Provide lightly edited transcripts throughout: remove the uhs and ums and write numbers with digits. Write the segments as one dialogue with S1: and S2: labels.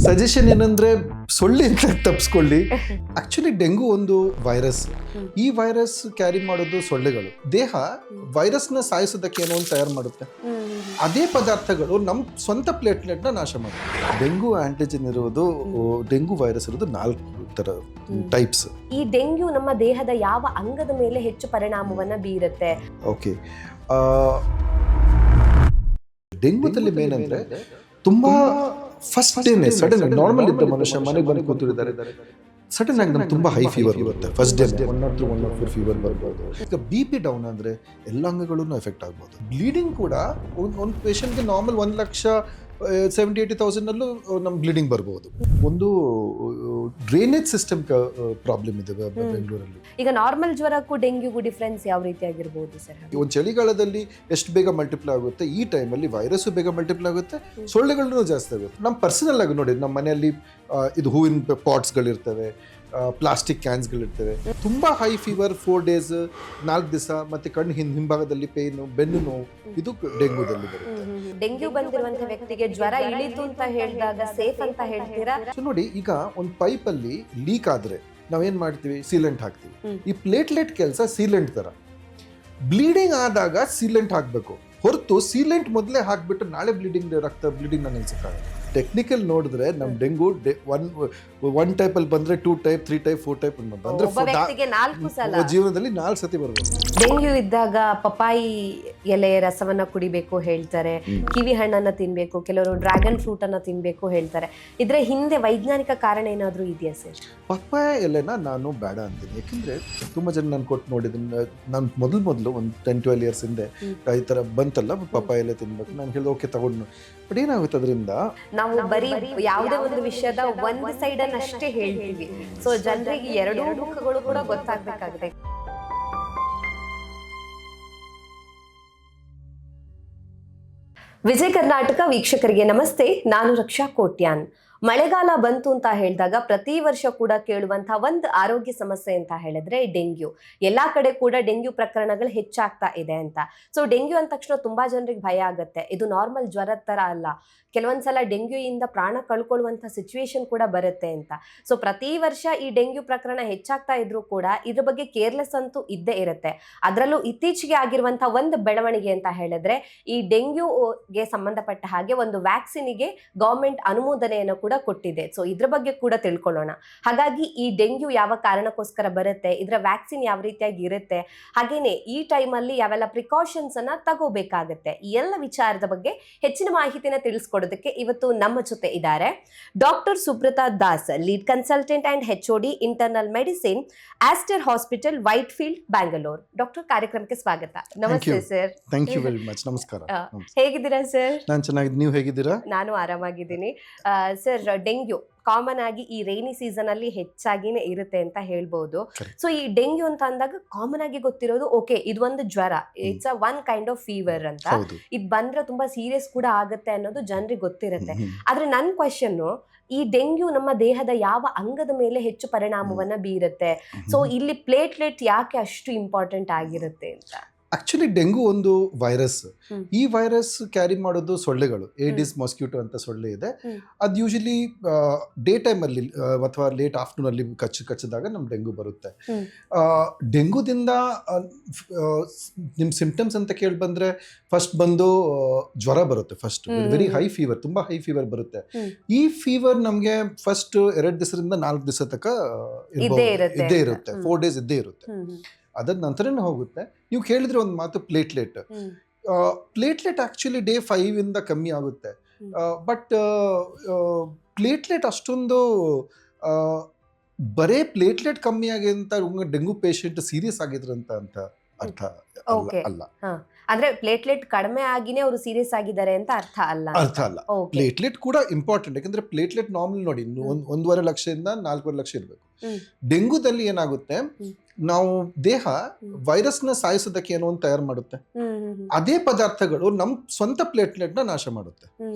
S1: Suggestion ಏನಂದ್ರೆ ಸೊಳ್ಳೆಯಿಂದ ತಪ್ಪಿಸ್ಕೊಳ್ಳಿ. Actually dengue ಒಂದು virus. ಈ ವೈರಸ್ ಕ್ಯಾರಿ ಮಾಡೋದು ಸೊಳ್ಳೆಗಳು. ದೇಹ ವೈರಸ್ನ ಸಾಯಿಸೋದಕ್ಕೆ ಏನೋ ಒಂದು ತಯಾರು ಮಾಡುತ್ತೆ. ಅದೇ ಪದಾರ್ಥಗಳು ನಮ್ಮ ಸ್ವಂತ ಪ್ಲೇಟ್ಲೆಟ್ನ ನಾಶ ಮಾಡುತ್ತೆ. ಡೆಂಗು ಆಂಟಿಜನ್ ಇರೋದು, ಡೆಂಗು ವೈರಸ್ ಇರೋದು 4 ತರ ಟೈಪ್ಸ್.
S2: ಈ ಡೆಂಗ್ಯೂ ನಮ್ಮ ದೇಹದ ಯಾವ ಅಂಗದ ಮೇಲೆ ಹೆಚ್ಚು ಪರಿಣಾಮವನ್ನ ಬೀರುತ್ತೆ?
S1: ಓಕೆ, ಡೆಂಗುದಲ್ಲಿ ಮೇನ್ ಅಂದ್ರೆ ತುಂಬಾ ಫಸ್ಟ್ ಡೇನೆ ಸಡನ್ ನಾರ್ಮಲ್ ಇದ್ದ ಮನುಷ್ಯ ಮನೆಗೆ ಬಂದು ಕೂತಿದ್ದಾರೆ, ಸಡನ್ ಆಗಿ ನಮ್ಗೆ ತುಂಬಾ ಹೈ ಫೀವರ್ ಬರುತ್ತೆ. ಫಸ್ಟ್ ಡೇ 103-104 ಫೀವರ್ ಬರ್ಬೋದು. ಈಗ BP ಡೌನ್ ಅಂದ್ರೆ ಎಲ್ಲ ಅಂಗಗಳೂ ಎಫೆಕ್ಟ್ ಆಗ್ಬೋದು. ಬ್ಲೀಡಿಂಗ್ ಕೂಡ ಒಂದು ಪೇಷಂಟ್ಗೆ ನಾರ್ಮಲ್ 1,70,000-80,000 ನಮ್ಗೆ ಬ್ಲೀಡಿಂಗ್ ಬರ್ಬೋದು. ಒಂದು ಡ್ರೈನೇಜ್ ಸಿಸ್ಟಮ್ ಪ್ರಾಬ್ಲಮ್ ಇದೆ ಬೆಂಗಳೂರಲ್ಲಿ.
S2: ಈಗ ನಾರ್ಮಲ್ ಜ್ವರಕ್ಕೂ ಡೆಂಗ್ಯೂಗೂ ಡಿಫ್ರೆನ್ಸ್ ಯಾವ ರೀತಿ ಆಗಿರ್ಬೋದು ಸರ್?
S1: ಒಂದು ಚಳಿಗಾಲದಲ್ಲಿ ಎಷ್ಟು ಬೇಗ ಮಲ್ಟಿಪ್ಲೈ ಆಗುತ್ತೆ, ಈ ಟೈಮಲ್ಲಿ ವೈರಸ್ ಬೇಗ ಮಲ್ಟಿಪ್ಲೈ ಆಗುತ್ತೆ, ಸೊಳ್ಳೆಗಳೂ ಜಾಸ್ತಿ ಆಗುತ್ತೆ. ನಮ್ಮ ಪರ್ಸನಲ್ ಆಗಿ ನೋಡಿ, ನಮ್ಮ ಮನೆಯಲ್ಲಿ ಇದು ಹೂವಿನ ಪಾಟ್ಸ್ಗಳಿರ್ತವೆ, ಪ್ಲಾಸ್ಟಿಕ್ ಕ್ಯಾನ್ಸ್ಗಳಿರ್ತವೆ. ತುಂಬಾ ಹೈ ಫೀವರ್ 4 ಡೇಸ್ 4 ದಿವಸ, ಮತ್ತೆ ಕಣ್ಣು ಹಿಂಭಾಗದಲ್ಲಿ ಪೇನು, ಬೆನ್ನು ನೋವು, ಇದು ಡೆಂಗ್ಯೂದಲ್ಲಿ ಬರುತ್ತೆ.
S2: ಡೆಂಗ್ಯೂ ಬಂದಿರುವಂತ ವ್ಯಕ್ತಿಗೆ ಜ್ವರ ಇಳಿತು ಅಂತ ಹೇಳಿದಾಗ ಸೇಫ್ ಅಂತ ಹೇಳ್ತೀರಾ?
S1: ಸೊ ನೋಡಿ, ಈಗ ಒಂದು ಪೈಪ್ ಅಲ್ಲಿ ಲೀಕ್ ಆದ್ರೆ ನಾವೇನ್ ಮಾಡ್ತೀವಿ, ಸೀಲೆಂಟ್ ಹಾಕ್ತೀವಿ. ಈ ಪ್ಲೇಟ್ಲೆಟ್ ಕೆಲಸ ಸೀಲೆಂಟ್ ತರ. ಬ್ಲೀಡಿಂಗ್ ಆದಾಗ ಸೀಲೆಂಟ್ ಹಾಕ್ಬೇಕು ಹೊರತು ಸೀಲೆಂಟ್ ಮೊದಲೇ ಹಾಕ್ಬಿಟ್ಟು ನಾಳೆ ರಕ್ತ ಬ್ಲೀಡಿಂಗ್ ನಿಲ್ಸಕ್ಕಾಗಲ್ಲ. ಟೆಕ್ನಿಕಲ್ ನೋಡಿದ್ರೆ ನಮ್ ಡೆಂಗು ಒನ್ ಟೈಪ್ ಅಲ್ಲಿ ಬಂದ್ರೆ 2 ಟೈಪ್ 3 ಟೈಪ್ 4 ಟೈಪ್ ಅಂದ್ರೆ ಜೀವನದಲ್ಲಿ 4 ಸತಿ ಬರ್ಬೋದು.
S2: ಡೆಂಗ್ಯೂ ಇದ್ದಾಗ ಪಪಾಯಿ ಎಲೆ ರಸವನ್ನ ಕುಡಿಬೇಕು ಹೇಳ್ತಾರೆ, ಕಿವಿ ಹಣ್ಣನ್ನ ತಿನ್ಬೇಕು, ಕೆಲವರು ಡ್ರ್ಯಾಗನ್ ಫ್ರೂಟ್ ಅನ್ನ ತಿನ್ಬೇಕು ಹೇಳ್ತಾರೆ. ಇದ್ರ ಹಿಂದೆ ವೈಜ್ಞಾನಿಕ ಕಾರಣ ಏನಾದ್ರೂ ಇದೆಯಾ ಸರ್?
S1: ಪಪ್ಪಾಯ ಎಲೆನ ನಾನು ಬೇಡ ಅಂತೀನಿ. ಯಾಕಂದ್ರೆ ತುಂಬಾ ಜನ ನಾನು ಕೊಟ್ಟು ನೋಡಿದ್ದೀನಿ. ನಾನು ಮೊದಲು ಒಂದು 10-12 ಇಯರ್ಸ್ ಹಿಂದೆ ಈ ತರ ಬಂತಲ್ಲ ಪಪ್ಪಾಯ ಎಲೆ ತಿನ್ಬೇಕು, ನಾನು ಹೇಳಿದೆ ಓಕೆ ತಗೊಂಡು. ಬಟ್ ಏನಾಗುತ್ತೆ ಅದರಿಂದ,
S2: ನಾವು ಬರೀ ಯಾವುದೇ ಒಂದು ವಿಷಯದ ಒಂದು ಸೈಡ್ ಅನ್ನ ಅಷ್ಟೇ ಹೇಳ್ತೀವಿ. ಸೊ ಜನರಿಗೆ ಎರಡೂ ಮುಖಗಳು ಕೂಡ ಗೊತ್ತಾಗಬೇಕಾಗುತ್ತೆ. ವಿಜಯ ಕರ್ನಾಟಕ ವೀಕ್ಷಕರಿಗೆ ನಮಸ್ತೆ, ನಾನು ರಕ್ಷಾ ಕೋಟ್ಯಾನ್. ಮಳೆಗಾಲ ಬಂತು ಅಂತ ಹೇಳಿದಾಗ ಪ್ರತಿ ವರ್ಷ ಕೂಡ ಕೇಳುವಂತಹ ಒಂದು ಆರೋಗ್ಯ ಸಮಸ್ಯೆ ಅಂತ ಹೇಳಿದ್ರೆ ಡೆಂಗ್ಯೂ. ಎಲ್ಲಾ ಕಡೆ ಕೂಡ ಡೆಂಗ್ಯೂ ಪ್ರಕರಣಗಳು ಹೆಚ್ಚಾಗ್ತಾ ಇದೆ ಅಂತ. ಸೊ ಡೆಂಗ್ಯೂ ಅಂದ ತಕ್ಷಣ ತುಂಬಾ ಜನರಿಗೆ ಭಯ ಆಗುತ್ತೆ. ಇದು ನಾರ್ಮಲ್ ಜ್ವರದ ತರ ಅಲ್ಲ, ಕೆಲವೊಂದ್ಸಲ ಡೆಂಗ್ಯೂ ಇಂದ ಪ್ರಾಣ ಕಳ್ಕೊಳ್ಳುವಂತ ಸಿಚುವೇಶನ್ ಕೂಡ ಬರುತ್ತೆ ಅಂತ. ಸೊ ಪ್ರತಿ ವರ್ಷ ಈ ಡೆಂಗ್ಯೂ ಪ್ರಕರಣ ಹೆಚ್ಚಾಗ್ತಾ ಇದ್ರೂ ಕೂಡ ಇದ್ರ ಬಗ್ಗೆ ಕೇರ್ಲೆಸ್ ಅಂತೂ ಇದ್ದೇ ಇರುತ್ತೆ. ಅದರಲ್ಲೂ ಇತ್ತೀಚೆಗೆ ಆಗಿರುವಂತಹ ಒಂದು ಬೆಳವಣಿಗೆ ಅಂತ ಹೇಳಿದ್ರೆ, ಈ ಡೆಂಗ್ಯೂಗೆ ಸಂಬಂಧಪಟ್ಟ ಹಾಗೆ ಒಂದು ವ್ಯಾಕ್ಸಿನಿಗೆ ಗವರ್ಮೆಂಟ್ ಅನುಮೋದನೆಯನ್ನು ಕೂಡ ಕೊಟ್ಟಿದೆ. ಸೊ ಇದ್ರ ಬಗ್ಗೆ ಕೂಡ ತಿಳ್ಕೊಳ್ಳೋಣ. ಹಾಗಾಗಿ ಈ ಡೆಂಗ್ಯೂ ಯಾವ ಕಾರಣಕ್ಕೋಸ್ಕರ ಬರುತ್ತೆ, ಇದರ ವ್ಯಾಕ್ಸಿನ್ ಯಾವ ರೀತಿಯಾಗಿ ಇರುತ್ತೆ, ಹಾಗೇನೆ ಈ ಟೈಮಲ್ಲಿ ಯಾವೆಲ್ಲ ಪ್ರಿಕಾಷನ್ಸ್ ಅನ್ನ ತಗೋಬೇಕಾಗತ್ತೆ, ಈ ಎಲ್ಲ ವಿಚಾರದ ಬಗ್ಗೆ ಹೆಚ್ಚಿನ ಮಾಹಿತಿನ ತಿಳಿಸ್ಕೊಡೋದಕ್ಕೆ ಇವತ್ತು ನಮ್ಮ ಜೊತೆ ಇದ್ದಾರೆ doctor Subrata Das, lead consultant and HOD internal medicine, Aster hospital, Whitefield, Bangalore. Doctor, ಕಾರ್ಯಕ್ರಮಕ್ಕೆ ಸ್ವಾಗತ. ನಮಸ್ತೆ sir.
S1: Thank you very much. ನಮಸ್ಕಾರ.
S2: ಹೇಗಿದ್ದೀರಾ ಸರ್?
S1: ನಾನು ಚೆನ್ನಾಗಿದ್ದೀನಿ, ನೀವು ಹೇಗಿದ್ದೀರಾ?
S2: ನಾನು ಆರಾಮಾಗಿದ್ದೀನಿ ಸರ್. ಡೆಂಗ್ಯೂ ಕಾಮನ್ ಆಗಿ ಈ ರೈನಿ ಸೀಸನ್ ಅಲ್ಲಿ ಹೆಚ್ಚಾಗಿನೇ ಇರುತ್ತೆ ಅಂತ ಹೇಳ್ಬೋದು. ಸೊ ಈ ಡೆಂಗ್ಯೂ ಅಂತ ಅಂದಾಗ ಕಾಮನ್ ಆಗಿ ಗೊತ್ತಿರೋದು ಓಕೆ ಇದು ಒಂದು ಜ್ವರ, it's one kind of fever ಅಂತ. ಇದು ಬಂದ್ರೆ ತುಂಬಾ ಸೀರಿಯಸ್ ಕೂಡ ಆಗುತ್ತೆ ಅನ್ನೋದು ಜನರಿಗೆ ಗೊತ್ತಿರುತ್ತೆ. ಆದ್ರೆ ನನ್ನ ಕ್ವೆಶ್ಚನ್, ಈ ಡೆಂಗ್ಯೂ ನಮ್ಮ ದೇಹದ ಯಾವ ಅಂಗದ ಮೇಲೆ ಹೆಚ್ಚು ಪರಿಣಾಮವನ್ನ ಬೀರುತ್ತೆ? ಸೊ ಇಲ್ಲಿ ಪ್ಲೇಟ್ಲೆಟ್ ಯಾಕೆ ಅಷ್ಟು ಇಂಪಾರ್ಟೆಂಟ್ ಆಗಿರುತ್ತೆ ಅಂತ?
S1: ಆಕ್ಚುಲಿ ಡೆಂಗು ಒಂದು ವೈರಸ್. ಈ ವೈರಸ್ ಕ್ಯಾರಿ ಮಾಡೋದು ಸೊಳ್ಳೆಗಳು. ಏಡಿಸ್ ಮಾಸ್ಕಿಟೋ ಅಂತ ಸೊಳ್ಳೆ ಇದೆ. ಅದು ಯೂಶಲಿ ಡೇ ಟೈಮ್ ಅಲ್ಲಿ ಅಥವಾ ಲೇಟ್ ಆಫ್ಟರ್ನೂನ್ ಅಲ್ಲಿ ಕಚ್ಚಿದಾಗ ನಮ್ ಡೆಂಗು ಬರುತ್ತೆ. ಡೆಂಗುದಿಂದ ನಿಮ್ ಸಿಂಪ್ಟಮ್ಸ್ ಅಂತ ಕೇಳಿ ಬಂದ್ರೆ ಫಸ್ಟ್ ಬಂದು ಜ್ವರ ಬರುತ್ತೆ. ಫಸ್ಟ್ ವೆರಿ ಹೈ ಫೀವರ್, ತುಂಬಾ ಹೈ ಫೀವರ್ ಬರುತ್ತೆ. ಈ ಫೀವರ್ ನಮ್ಗೆ ಫಸ್ಟ್ 2 ದಿವಸದಿಂದ 4 ದಿವಸ ತನಕ ಇದ್ದೇ ಇರುತ್ತೆ. 4 ಡೇಸ್ ಇದ್ದೇ ಇರುತ್ತೆ. ಅದಾದ ನಂತರನೇ ಹೋಗುತ್ತೆ. ನೀವು ಕೇಳಿದ್ರೆ ಒಂದು ಮಾತು, ಪ್ಲೇಟ್ಲೆಟ್ ಆಕ್ಚುಲಿ ಡೇ 5 ಇಂದ ಕಮ್ಮಿ ಆಗುತ್ತೆ. ಬಟ್ ಪ್ಲೇಟ್ಲೆಟ್ ಅಷ್ಟೊಂದು ಬರೇ ಪ್ಲೇಟ್ಲೆಟ್ ಕಮ್ಮಿ ಆಗಿ ಅಂತ ಡೆಂಗು ಪೇಷಂಟ್ ಸೀರಿಯಸ್ ಆಗಿದ್ರಂತ ಅಂತ ಅರ್ಥ ಅಲ್ಲ.
S2: ಅಂದ್ರೆ ಪ್ಲೇಟ್ಲೆಟ್ ಕಡಿಮೆ ಆಗಿನೇ ಅವರು ಸೀರಿಯಸ್ ಆಗಿದ್ದಾರೆ ಅಂತ ಅರ್ಥ ಅಲ್ಲ.
S1: ಪ್ಲೇಟ್ಲೆಟ್ ಕೂಡ ಇಂಪಾರ್ಟೆಂಟ್. ಯಾಕಂದ್ರೆ ಪ್ಲೇಟ್ಲೆಟ್ ನಾರ್ಮಲ್ ನೋಡಿ 1.5 ಲಕ್ಷದಿಂದ 4.5 ಲಕ್ಷ ಇರಬೇಕು. ಡೆಂಗುದಲ್ಲಿ ಏನಾಗುತ್ತೆ, ನಾವು ದೇಹ ವೈರಸ್ನ ಸಾಯಿಸೋದಕ್ಕೆ ಏನೋ ಒಂದು ತಯಾರು ಮಾಡುತ್ತೆ. ಅದೇ ಪದಾರ್ಥಗಳು ನಮ್ಮ ಸ್ವಂತ ಪ್ಲೇಟ್ಲೆಟ್ನ ನಾಶ ಮಾಡುತ್ತೆ.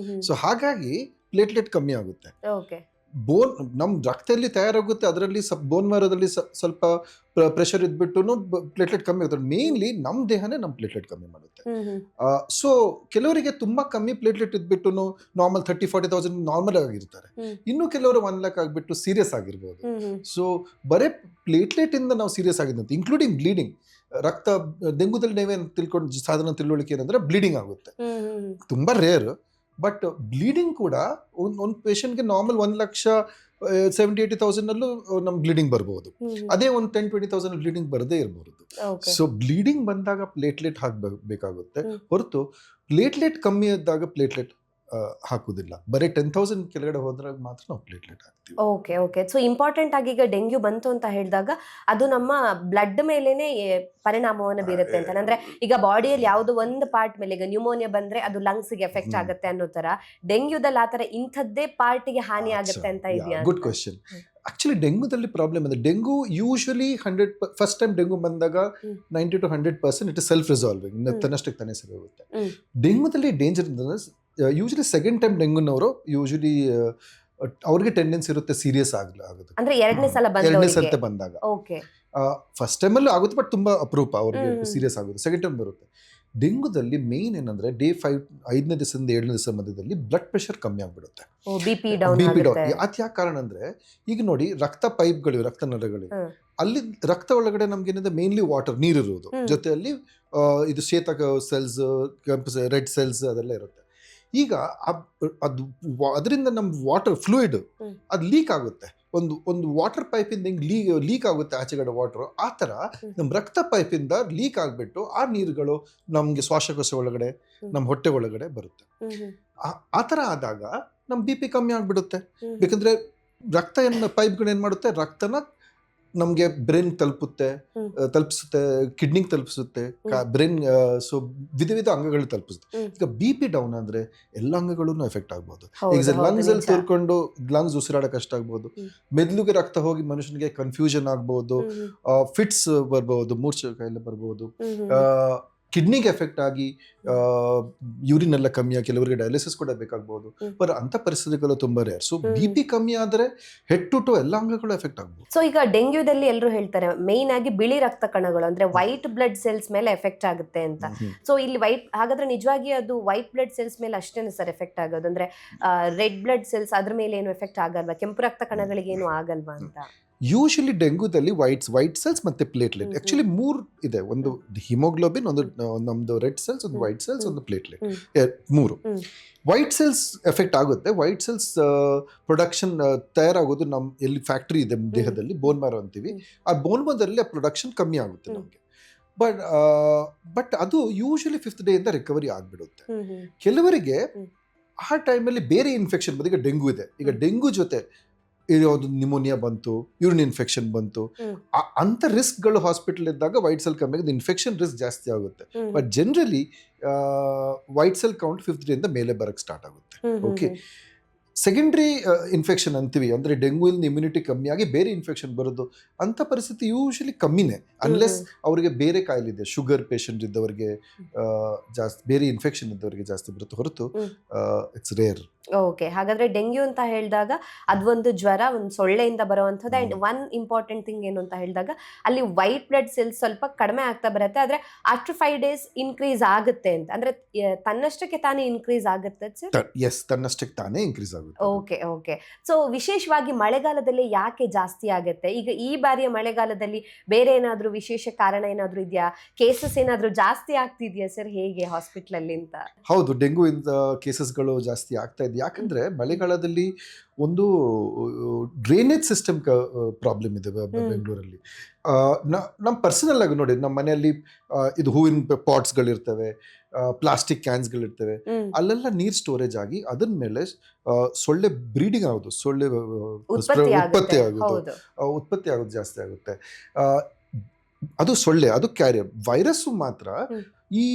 S1: ಸೊ ಹಾಗಾಗಿ ಪ್ಲೇಟ್ಲೆಟ್ ಕಮ್ಮಿ ಆಗುತ್ತೆ. ನಮ್ಮ ರಕ್ತದಲ್ಲಿ ತಯಾರಾಗುತ್ತೆ, ಅದರಲ್ಲಿ ಬೋನ್ ಮ್ಯಾರೋದಲ್ಲಿ ಸ್ವಲ್ಪ ಪ್ರೆಷರ್ ಇದ್ಬಿಟ್ಟು ಪ್ಲೇಟ್ಲೆಟ್ ಕಮ್ಮಿ ಆಗುತ್ತೆ. ಮೇನ್ಲಿ ನಮ್ಮ ದೇಹನೇ ನಮ್ಮ ಪ್ಲೇಟ್ಲೆಟ್ ಕಮ್ಮಿ ಮಾಡುತ್ತೆ. ಸೊ ಕೆಲವರಿಗೆ ತುಂಬಾ ಕಮ್ಮಿ ಪ್ಲೇಟ್ಲೆಟ್ ಇದ್ಬಿಟ್ಟು ನಾರ್ಮಲ್ 30,000-40,000 ನಾರ್ಮಲ್ ಆಗಿರ್ತಾರೆ. ಇನ್ನು ಕೆಲವರು 1 lakh ಆಗಿಬಿಟ್ಟು ಸೀರಿಯಸ್ ಆಗಿರ್ಬೋದು. ಸೊ ಬರೇ ಪ್ಲೇಟ್ಲೆಟ್ ಇಂದ ನಾವು ಸೀರಿಯಸ್ ಆಗಿದ್ದಂತೆ, ಇನ್ಕ್ಲೂಡಿಂಗ್ ಬ್ಲೀಡಿಂಗ್. ರಕ್ತ ಡೆಂಗುದಲ್ಲಿ ನೀವೇನು ಸಾಧಾರಣ ತಿಳುವಳಿಕೆ ಏನಂದ್ರೆ ಬ್ಲೀಡಿಂಗ್ ಆಗುತ್ತೆ, ತುಂಬಾ ರೇರ್. ಬಟ್ ಬ್ಲೀಡಿಂಗ್ ಕೂಡ ಒಂದು ಪೇಷಂಟ್ಗೆ ನಾರ್ಮಲ್ 1,70,000-80,000 ಅಲ್ಲೂ ನಮ್ ಬ್ಲೀಡಿಂಗ್ ಬರ್ಬೋದು. ಅದೇ ಒಂದು 10,000-20,000 ಬ್ಲೀಡಿಂಗ್ ಬರದೇ ಇರಬಹುದು. ಸೊ ಬ್ಲೀಡಿಂಗ್ ಬಂದಾಗ ಪ್ಲೇಟ್ಲೆಟ್ ಹಾಕಬೇಕಾಗುತ್ತೆ ಹೊರತು ಪ್ಲೇಟ್ಲೆಟ್ ಕಮ್ಮಿ ಇದ್ದಾಗ ಪ್ಲೇಟ್ಲೆಟ್ ಹಾಕುದಿಲ್ಲ. ಬರೀ 10,000 ಕೆಳಗಡೆ ಹೋದ್ರಾಗ ಮಾತ್ರ ನಾವು ಪ್ಲೇಟ್ಲೆಟ್ ಹಾಕ್ತೀವಿ.
S2: ಓಕೆ. ಸೊ ಇಂಪಾರ್ಟೆಂಟ್ ಆಗಿ ಈಗ ಡೆಂಗ್ಯೂ ಬಂತು ಅಂತ ಹೇಳಿದಾಗ ಅದು ನಮ್ಮ ಬ್ಲಡ್ ಮೇಲೇನೆ ಪರಿಣಾಮವನ್ನು ಬೀರುತ್ತೆ ಅಂತ. ಅಂದ್ರೆ ಈಗ ಬಾಡಿಯಲ್ಲಿ ಯಾವುದೋ ಒಂದು ಪಾರ್ಟ್ ಮೇಲೆ, ಈಗ ನ್ಯೂಮೋನಿಯಾ ಬಂದ್ರೆ ಅದು ಲಂಗ್ಸ್ ಗೆ ಎಫೆಕ್ಟ್ ಆಗುತ್ತೆ ಅನ್ನೋ ತರ, ಡೆಂಗ್ಯೂದಲ್ಲಿ ಆತರ ಇಂಥದ್ದೇ ಪಾರ್ಟಿಗೆ ಹಾನಿ ಆಗುತ್ತೆ ಅಂತ ಇದೆಯಾ?
S1: Good question. ಆಕ್ಚುಲಿ ಡೆಂಗುದಲ್ಲಿ ಪ್ರಾಬ್ಲಮ್ ಇದೆ. Dengue usually 100 first time dengue ಬಂದಾಗ 90-100% ಇಟ್ ಇಸ್ ಸೆಲ್ಫ್ ರಿಸಾಲ್ವಿಂಗ್, ತನ್ನಷ್ಟಕ್ಕೆ ತಾನೇ ಸರಿ ಹೋಗುತ್ತೆ. ಡೆಂಗುದಲ್ಲಿ ಡೇಂಜರ್ ಯೂಶಲಿ ಸೆಕೆಂಡ್ ಟೈಮ್ ಡೆಂಗುನವರು ಯೂಶಲಿ ಅವ್ರಿಗೆ ಟೆಂಡೆನ್ಸಿ ಇರುತ್ತೆ ಸೀರಿಯಸ್ ಆಗೋದು,
S2: ಅಂದ್ರೆ ಎರಡನೇ ಸಲ
S1: ಬಂದಾಗ. ಫಸ್ಟ್ ಟೈಮಲ್ಲಿ ಆಗುತ್ತೆ, ಬಟ್ ತುಂಬಾ ಅಪರೂಪ ಅವ್ರಿಗೆ ಸೀರಿಯಸ್ ಆಗೋದು. ಸೆಕೆಂಡ್ ಟೈಮ್ ಬರುತ್ತೆ. ಡೆಂಗುದಲ್ಲಿ ಮೇನ್ ಏನಂದ್ರೆ ಡೇ 5ನೇ ದಿವಸದಿಂದ 7ನೇ ದಿವಸ ಮಧ್ಯದಲ್ಲಿ ಬ್ಲಡ್ ಪ್ರೆಷರ್ ಕಮ್ಮಿ ಆಗ್ಬಿಡುತ್ತೆ,
S2: ಬಿ ಪಿ ಡೌನ್.
S1: ಅದ್ ಯಾಕೆ ಕಾರಣ ಅಂದ್ರೆ, ಈಗ ನೋಡಿ ರಕ್ತ ಪೈಪ್ಗಳಿವೆ, ರಕ್ತ ನರಗಳಿವೆ, ಅಲ್ಲಿ ರಕ್ತ ಒಳಗಡೆ ನಮ್ಗೆ ಏನಿದೆ ಮೇನ್ಲಿ ವಾಟರ್, ನೀರಿರುವುದು, ಜೊತೆಯಲ್ಲಿ ಇದು ಶ್ವೇತ ಸೆಲ್ಸ್, ಕೆಂಪು ರೆಡ್ ಸೆಲ್ಸ್ ಅದೆಲ್ಲ ಇರುತ್ತೆ. ಈಗ ಅದು ಅದರಿಂದ ನಮ್ ವಾಟರ್ ಫ್ಲೂಯಿಡ್ ಅದು ಲೀಕ್ ಆಗುತ್ತೆ. ಒಂದು ವಾಟರ್ ಪೈಪಿಂದ ಹಿಂಗೆ ಲೀಕ್ ಆಗುತ್ತೆ ಆಚೆಗಡೆ ವಾಟರ್, ಆ ಥರ ನಮ್ಮ ರಕ್ತ ಪೈಪಿಂದ ಲೀಕ್ ಆಗಿಬಿಟ್ಟು ಆ ನೀರುಗಳು ನಮಗೆ ಶ್ವಾಸಕೋಶ ಒಳಗಡೆ, ನಮ್ಮ ಹೊಟ್ಟೆ ಒಳಗಡೆ ಬರುತ್ತೆ. ಆ ಥರ ಆದಾಗ ನಮ್ಮ BP ಕಮ್ಮಿ ಆಗಿಬಿಡುತ್ತೆ. ಯಾಕಂದರೆ ರಕ್ತ ಪೈಪ್ಗಳು ಏನು ಮಾಡುತ್ತೆ, ರಕ್ತನ ನಮಗೆ ಬ್ರೈನ್ ತಲುಪಿಸುತ್ತೆ, ಕಿಡ್ನಿಗೆ ತಲುಪಿಸುತ್ತೆ, ಬ್ರೈನ್, ಸೊ ವಿಧ ಅಂಗಗಳು ತಲುಪಿಸುತ್ತೆ. ಈಗ BP ಡೌನ್ ಅಂದ್ರೆ ಎಲ್ಲ ಅಂಗಗಳೂ ಎಫೆಕ್ಟ್ ಆಗ್ಬೋದು. ಈಗ ಲಂಗ್ಸ್ ಅಲ್ಲಿ ತೋರ್ಕೊಂಡು ಲಂಗ್ಸ್ ಉಸಿರಾಡಕ್ಕೆ ಕಷ್ಟ ಆಗ್ಬೋದು, ಮೆದುಳಿಗೆ ರಕ್ತ ಹೋಗಿ ಮನುಷ್ಯನಿಗೆ ಕನ್ಫ್ಯೂಷನ್ ಆಗ್ಬೋದು, ಫಿಟ್ಸ್ ಬರ್ಬೋದು, ಮೂರ್ಛೆ ಕಾಯಿಲೆ ಬರ್ಬೋದು, ಕಿಡ್ನಿಗೆ ಎಫೆಕ್ಟ್ ಆಗಿ ಯೂರಿನ್ ಎಲ್ಲ ಕಮ್ಮಿ ಆಗಿ ಕೆಲವರಿಗೆ ಡಯಾಲಿಸಿಸ್ ಕೂಡ ಬೇಕಾಗ್ಬೋದು. ಬಟ್ ಅಂತ ಪರಿಸ್ಥಿತಿಗಳು ತುಂಬಾ ರೇರ್. ಸೊ BP ಕಮ್ಮಿ ಆದ್ರೆ ಹೆಡ್ ಟು ಎಲ್ಲ ಅಂಗಗಳು ಎಫೆಕ್ಟ್ ಆಗ್ಬೋದು.
S2: ಸೊ ಈಗ ಡೆಂಗ್ಯೂದಲ್ಲಿ ಎಲ್ಲರೂ ಹೇಳ್ತಾರೆ ಮೇನ್ ಆಗಿ ಬಿಳಿ ರಕ್ತ ಕಣಗಳು ಅಂದ್ರೆ ವೈಟ್ ಬ್ಲಡ್ ಸೆಲ್ಸ್ ಮೇಲೆ ಎಫೆಕ್ಟ್ ಆಗುತ್ತೆ ಅಂತ. ಸೊ ಇಲ್ಲಿ ಹಾಗಾದ್ರೆ ನಿಜವಾಗಿ ಅದು ವೈಟ್ ಬ್ಲಡ್ ಸೆಲ್ಸ್ ಮೇಲೆ ಅಷ್ಟೇನೆ ಸರ್ ಎಫೆಕ್ಟ್ ಆಗೋದು, ಅಂದ್ರೆ ರೆಡ್ ಬ್ಲಡ್ ಸೆಲ್ಸ್ ಅದ್ರ ಮೇಲೆ ಏನು ಎಫೆಕ್ಟ್ ಆಗಲ್ವಾ, ಕೆಂಪು ರಕ್ತ ಕಣಗಳಿಗೆ ಏನು ಆಗಲ್ವಾ ಅಂತ?
S1: ಯೂಶಲಿ ಡೆಂಗುದಲ್ಲಿ ವೈಟ್ ಸೆಲ್ಸ್ ಮತ್ತೆ ಪ್ಲೇಟ್ಲೆಟ್, ಆಕ್ಚುಲಿ 3 ಇದೆ. ಒಂದು ಹಿಮೋಗ್ಲೋಬಿನ್, ಒಂದು ನಮ್ದು ರೆಡ್ ಸೆಲ್ಸ್, ಒಂದು ವೈಟ್ ಸೆಲ್ಸ್, ಒಂದು ಪ್ಲೇಟ್ಲೆಟ್, 3. ವೈಟ್ ಸೆಲ್ಸ್ ಎಫೆಕ್ಟ್ ಆಗುತ್ತೆ. ವೈಟ್ ಸೆಲ್ಸ್ ಪ್ರೊಡಕ್ಷನ್ ತಯಾರಾಗೋದು ಎಲ್ಲಿ ಫ್ಯಾಕ್ಟ್ರಿ ಇದೆ ದೇಹದಲ್ಲಿ, ಬೋನ್ ಮ್ಯಾರೋ ಅಂತೀವಿ, ಆ ಬೋನ್ ಮ್ಯಾರೋದಲ್ಲಿ ಆ ಪ್ರೊಡಕ್ಷನ್ ಕಮ್ಮಿ ಆಗುತ್ತೆ ನಮಗೆ. ಬಟ್ ಅದು ಯೂಶಲಿ 5th ಡೇ ಇಂದ ರಿಕವರಿ ಆಗ್ಬಿಡುತ್ತೆ. ಕೆಲವರಿಗೆ ಆ ಟೈಮಲ್ಲಿ ಬೇರೆ ಇನ್ಫೆಕ್ಷನ್ ಬಂದು, ಈಗ ಡೆಂಗು ಇದೆ, ಈಗ ಡೆಂಗು ಜೊತೆ ಯಾವುದು ನಿಮೋನಿಯಾ ಬಂತು, ಯೂರಿನ್ ಇನ್ಫೆಕ್ಷನ್ ಬಂತು, ಅಂತ ರಿಸ್ಕ್ಗಳು ಹಾಸ್ಪಿಟಲ್ ಇದ್ದಾಗ ವೈಟ್ ಸೆಲ್ ಕಮ್ಮಿ ಆಗುತ್ತೆ, ಇನ್ಫೆಕ್ಷನ್ ರಿಸ್ಕ್ ಜಾಸ್ತಿ ಆಗುತ್ತೆ. But generally white cell count 5th day ಇಂದ ಮೇಲೆ ಬರಕ್ಕೆ ಸ್ಟಾರ್ಟ್ ಆಗುತ್ತೆ. ಓಕೆ, ಸೆಕೆಂಡ್ರಿ ಇನ್ಫೆಕ್ಷನ್ ಅಂತೀವಿ, ಅಂದರೆ ಡೆಂಗುವಿಂದ ಇಮ್ಯುನಿಟಿ ಕಮ್ಮಿ ಆಗಿ ಬೇರೆ ಇನ್ಫೆಕ್ಷನ್ ಬರೋದು, ಅಂಥ ಪರಿಸ್ಥಿತಿ ಯೂಶಲಿ ಕಮ್ಮಿನೇ, ಅನ್ಲೆಸ್ ಅವರಿಗೆ ಬೇರೆ ಕಾಯಿಲೆ ಇದೆ, ಶುಗರ್ ಪೇಷಂಟ್ ಇದ್ದವರಿಗೆ ಜಾಸ್ತಿ, ಬೇರೆ ಇನ್ಫೆಕ್ಷನ್ ಇದ್ದವರಿಗೆ ಜಾಸ್ತಿ ಬರುತ್ತೆ, ಹೊರತು ಇಟ್ಸ್ ರೇರ್.
S2: ಓಕೆ, ಹಾಗಾದ್ರೆ ಡೆಂಗ್ಯೂ ಅಂತ ಹೇಳಿದಾಗ ಅದೊಂದು ಜ್ವರ, ಒಂದು ಸೊಳ್ಳೆಯಿಂದ ಬರುವಂಥದ್ದು. ಆ್ಯಂಡ್ ಒನ್ ಇಂಪಾರ್ಟೆಂಟ್ ಥಿಂಗ್ ಏನು ಅಂತ ಹೇಳಿದಾಗ ಅಲ್ಲಿ ವೈಟ್ ಬ್ಲಡ್ ಸೆಲ್ಸ್ ಸ್ವಲ್ಪ ಕಡಿಮೆ ಆಗ್ತಾ ಬರುತ್ತೆ, ಆದರೆ ಆಫ್ಟರ್ 5 days ಇನ್ಕ್ರೀಸ್ ಆಗುತ್ತೆ ಅಂತ, ಅಂದ್ರೆ ತನ್ನಷ್ಟಕ್ಕೆ ತಾನೇ ಇನ್ಕ್ರೀಸ್ ಆಗುತ್ತೆ ಸರ್?
S1: ಎಸ್, ತನ್ನಷ್ಟಕ್ಕೆ ತಾನೇ ಇನ್ಕ್ರೀಸ್ ಆಗುತ್ತೆ.
S2: ಓಕೆ. ಸೊ ವಿಶೇಷವಾಗಿ ಮಳೆಗಾಲದಲ್ಲಿ ಯಾಕೆ ಜಾಸ್ತಿ ಆಗುತ್ತೆ? ಈಗ ಈ ಬಾರಿಯ ಮಳೆಗಾಲದಲ್ಲಿ ಬೇರೆ ಏನಾದರೂ ವಿಶೇಷ ಕಾರಣ ಏನಾದರೂ ಇದೆಯಾ? ಕೇಸಸ್ ಏನಾದರೂ ಜಾಸ್ತಿ ಆಗ್ತಿದೆಯಾ ಸರ್, ಹೇಗೆ ಹಾಸ್ಪಿಟಲ್ ಅಲ್ಲಿ ಅಂತ?
S1: ಹೌದು, ಡೆಂಗು ಇಂದ ಕೇಸಸ್ಗಳು ಜಾಸ್ತಿ ಆಗ್ತಾ ಇದೆ. ಯಾಕಂದ್ರೆ ಮಳೆಗಾಲದಲ್ಲಿ ಒಂದು ಡ್ರೈನೇಜ್ ಸಿಸ್ಟಮ್ ಪ್ರಾಬ್ಲಮ್ ಇದೆ ಬೆಂಗಳೂರಲ್ಲಿ. ನಮ್ಮ ಪರ್ಸನಲ್ ಆಗಿ ನೋಡಿ, ನಮ್ಮ ಮನೆಯಲ್ಲಿ ಇದು ಹೂವಿನ ಪಾಟ್ಸ್ಗಳಿರ್ತವೆ, ಪ್ಲಾಸ್ಟಿಕ್ ಕ್ಯಾನ್ಸ್ಗಳಿರ್ತವೆ, ಅಲ್ಲೆಲ್ಲ ನೀರು ಸ್ಟೋರೇಜ್ ಆಗಿ ಅದ್ರ ಮೇಲೆ ಸೊಳ್ಳೆ ಬ್ರೀಡಿಂಗ್ ಆಗೋದು, ಸೊಳ್ಳೆ ಉತ್ಪತ್ತಿ ಆಗೋದು ಜಾಸ್ತಿ ಆಗುತ್ತೆ. ಅದು ಸೊಳ್ಳೆ, ಅದು ಕ್ಯಾರಿಯರ್. ವೈರಸ್ಸು ಮಾತ್ರ ಈ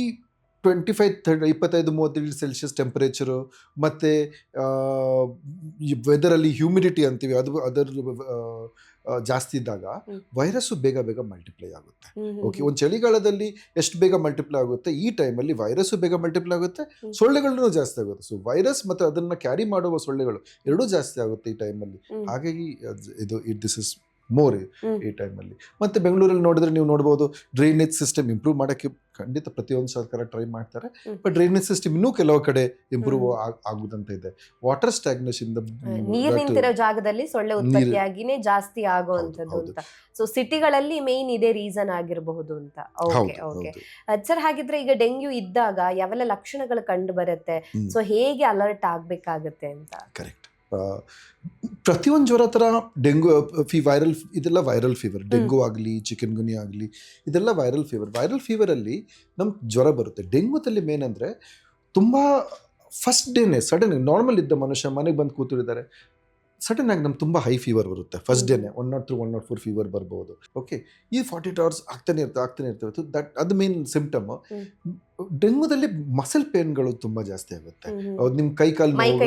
S1: 25-30 ಟೆಂಪರೇಚರು ಮತ್ತು ಈ ವೆದರಲ್ಲಿ ಹ್ಯೂಮಿಡಿಟಿ ಅಂತೀವಿ ಅದರ ಜಾಸ್ತಿ ಇದ್ದಾಗ ವೈರಸ್ಸು ಬೇಗ ಬೇಗ ಮಲ್ಟಿಪ್ಲೈ ಆಗುತ್ತೆ. ಓಕೆ, ಒಂದು ಚಳಿಗಾಲದಲ್ಲಿ ಎಷ್ಟು ಬೇಗ ಮಲ್ಟಿಪ್ಲೈ ಆಗುತ್ತೆ, ಈ ಟೈಮಲ್ಲಿ ವೈರಸ್ಸು ಬೇಗ ಮಲ್ಟಿಪ್ಲೈ ಆಗುತ್ತೆ, ಸೊಳ್ಳೆಗಳೂ ಜಾಸ್ತಿ ಆಗುತ್ತೆ. ಸೊ ವೈರಸ್ ಮತ್ತು ಅದನ್ನು ಕ್ಯಾರಿ ಮಾಡುವ ಸೊಳ್ಳೆಗಳು ಎರಡೂ ಜಾಸ್ತಿ ಆಗುತ್ತೆ ಈ ಟೈಮಲ್ಲಿ. ಹಾಗಾಗಿ ದಿಸ್ ಇಸ್ ಮೋರ್ ಈ ಟೈಮಲ್ಲಿ. ಮತ್ತು ಬೆಂಗಳೂರಲ್ಲಿ ನೋಡಿದ್ರೆ ನೀವು ನೋಡ್ಬೋದು, ಡ್ರೈನೇಜ್ ಸಿಸ್ಟಮ್ ಇಂಪ್ರೂವ್ ಮಾಡೋಕ್ಕೆ ಖಂಡಿತ ಪ್ರತಿಯೊಂದು ಸರ್ಕಾರ ಟ್ರೈ ಮಾಡ್ತಾರೆ. ಬಟ್ ಡ್ರೈನೇಜ್ ಸಿಸ್ಟಮ್ ಇನ್ನೂ ಕೆಲವು ಕಡೆ ಇಂಪ್ರೂವ್ ಆಗುದಂತ ಇದೆ. ವಾಟರ್ ಸ್ಟ್ಯಾಗ್ನೇಷನ್,
S2: ನೀರ್ ನಿಂತಿರೋ ಜಾಗದಲ್ಲಿ ಸೊಳ್ಳೆ ಉತ್ಪತ್ತಿಯಾಗಿನೇ ಜಾಸ್ತಿ ಆಗುವಂಥದ್ದು ಅಂತ. ಸೊ ಸಿಟಿಗಳಲ್ಲಿ ಮೇನ್ ಇದೇ ರೀಸನ್ ಆಗಿರಬಹುದು ಅಂತ. ಓಕೆ ಸರ್, ಹಾಗಿದ್ರೆ ಈಗ ಡೆಂಗ್ಯೂ ಇದ್ದಾಗ ಯಾವೆಲ್ಲ ಲಕ್ಷಣಗಳು ಕಂಡು ಬರುತ್ತೆ, ಸೊ ಹೇಗೆ ಅಲರ್ಟ್ ಆಗ್ಬೇಕಾಗತ್ತೆ ಅಂತ?
S1: ಕರೆಕ್ಟ್. ಪ್ರತಿಯೊಂದು ಜ್ವರ ಥರ ಡೆಂಗು ವೈರಲ್, ಇದೆಲ್ಲ ವೈರಲ್ ಫೀವರ್. ಡೆಂಗು ಆಗಲಿ, ಚಿಕನ್ ಗುನ್ಯಾ ಆಗಲಿ, ಇದೆಲ್ಲ ವೈರಲ್ ಫೀವರ್. ವೈರಲ್ ಫೀವರಲ್ಲಿ ನಮ್ಗೆ ಜ್ವರ ಬರುತ್ತೆ. ಡೆಂಗುದಲ್ಲಿ ಮೇನ್ ಅಂದರೆ ತುಂಬ ಫಸ್ಟ್ ಡೇನೇ ಸಡನ್ ನಾರ್ಮಲ್ ಇದ್ದ ಮನುಷ್ಯ ಮನೆಗೆ ಬಂದು ಕೂತಿದ್ದಾರೆ, ಸಡನ್ ಆಗಿ ನಮ್ಗೆ ತುಂಬ ಹೈ ಫೀವರ್ ಬರುತ್ತೆ ಫಸ್ಟ್ ಡೇನೇ. 103, 104 ಫೀವರ್ ಬರ್ಬೋದು. ಓಕೆ, ಈ 48 hours ಆಗ್ತಾನೆ ಇರ್ತವೆ. ಅದು ಮೇನ್ ಸಿಂಪ್ಟಮ್. ಡೆಂಗುದಲ್ಲಿ ಮಸಲ್ ಪೇನ್ಗಳು ತುಂಬ ಜಾಸ್ತಿ ಆಗುತ್ತೆ. ನಿಮ್ಮ ಕೈಕಾಲು ನೋವು,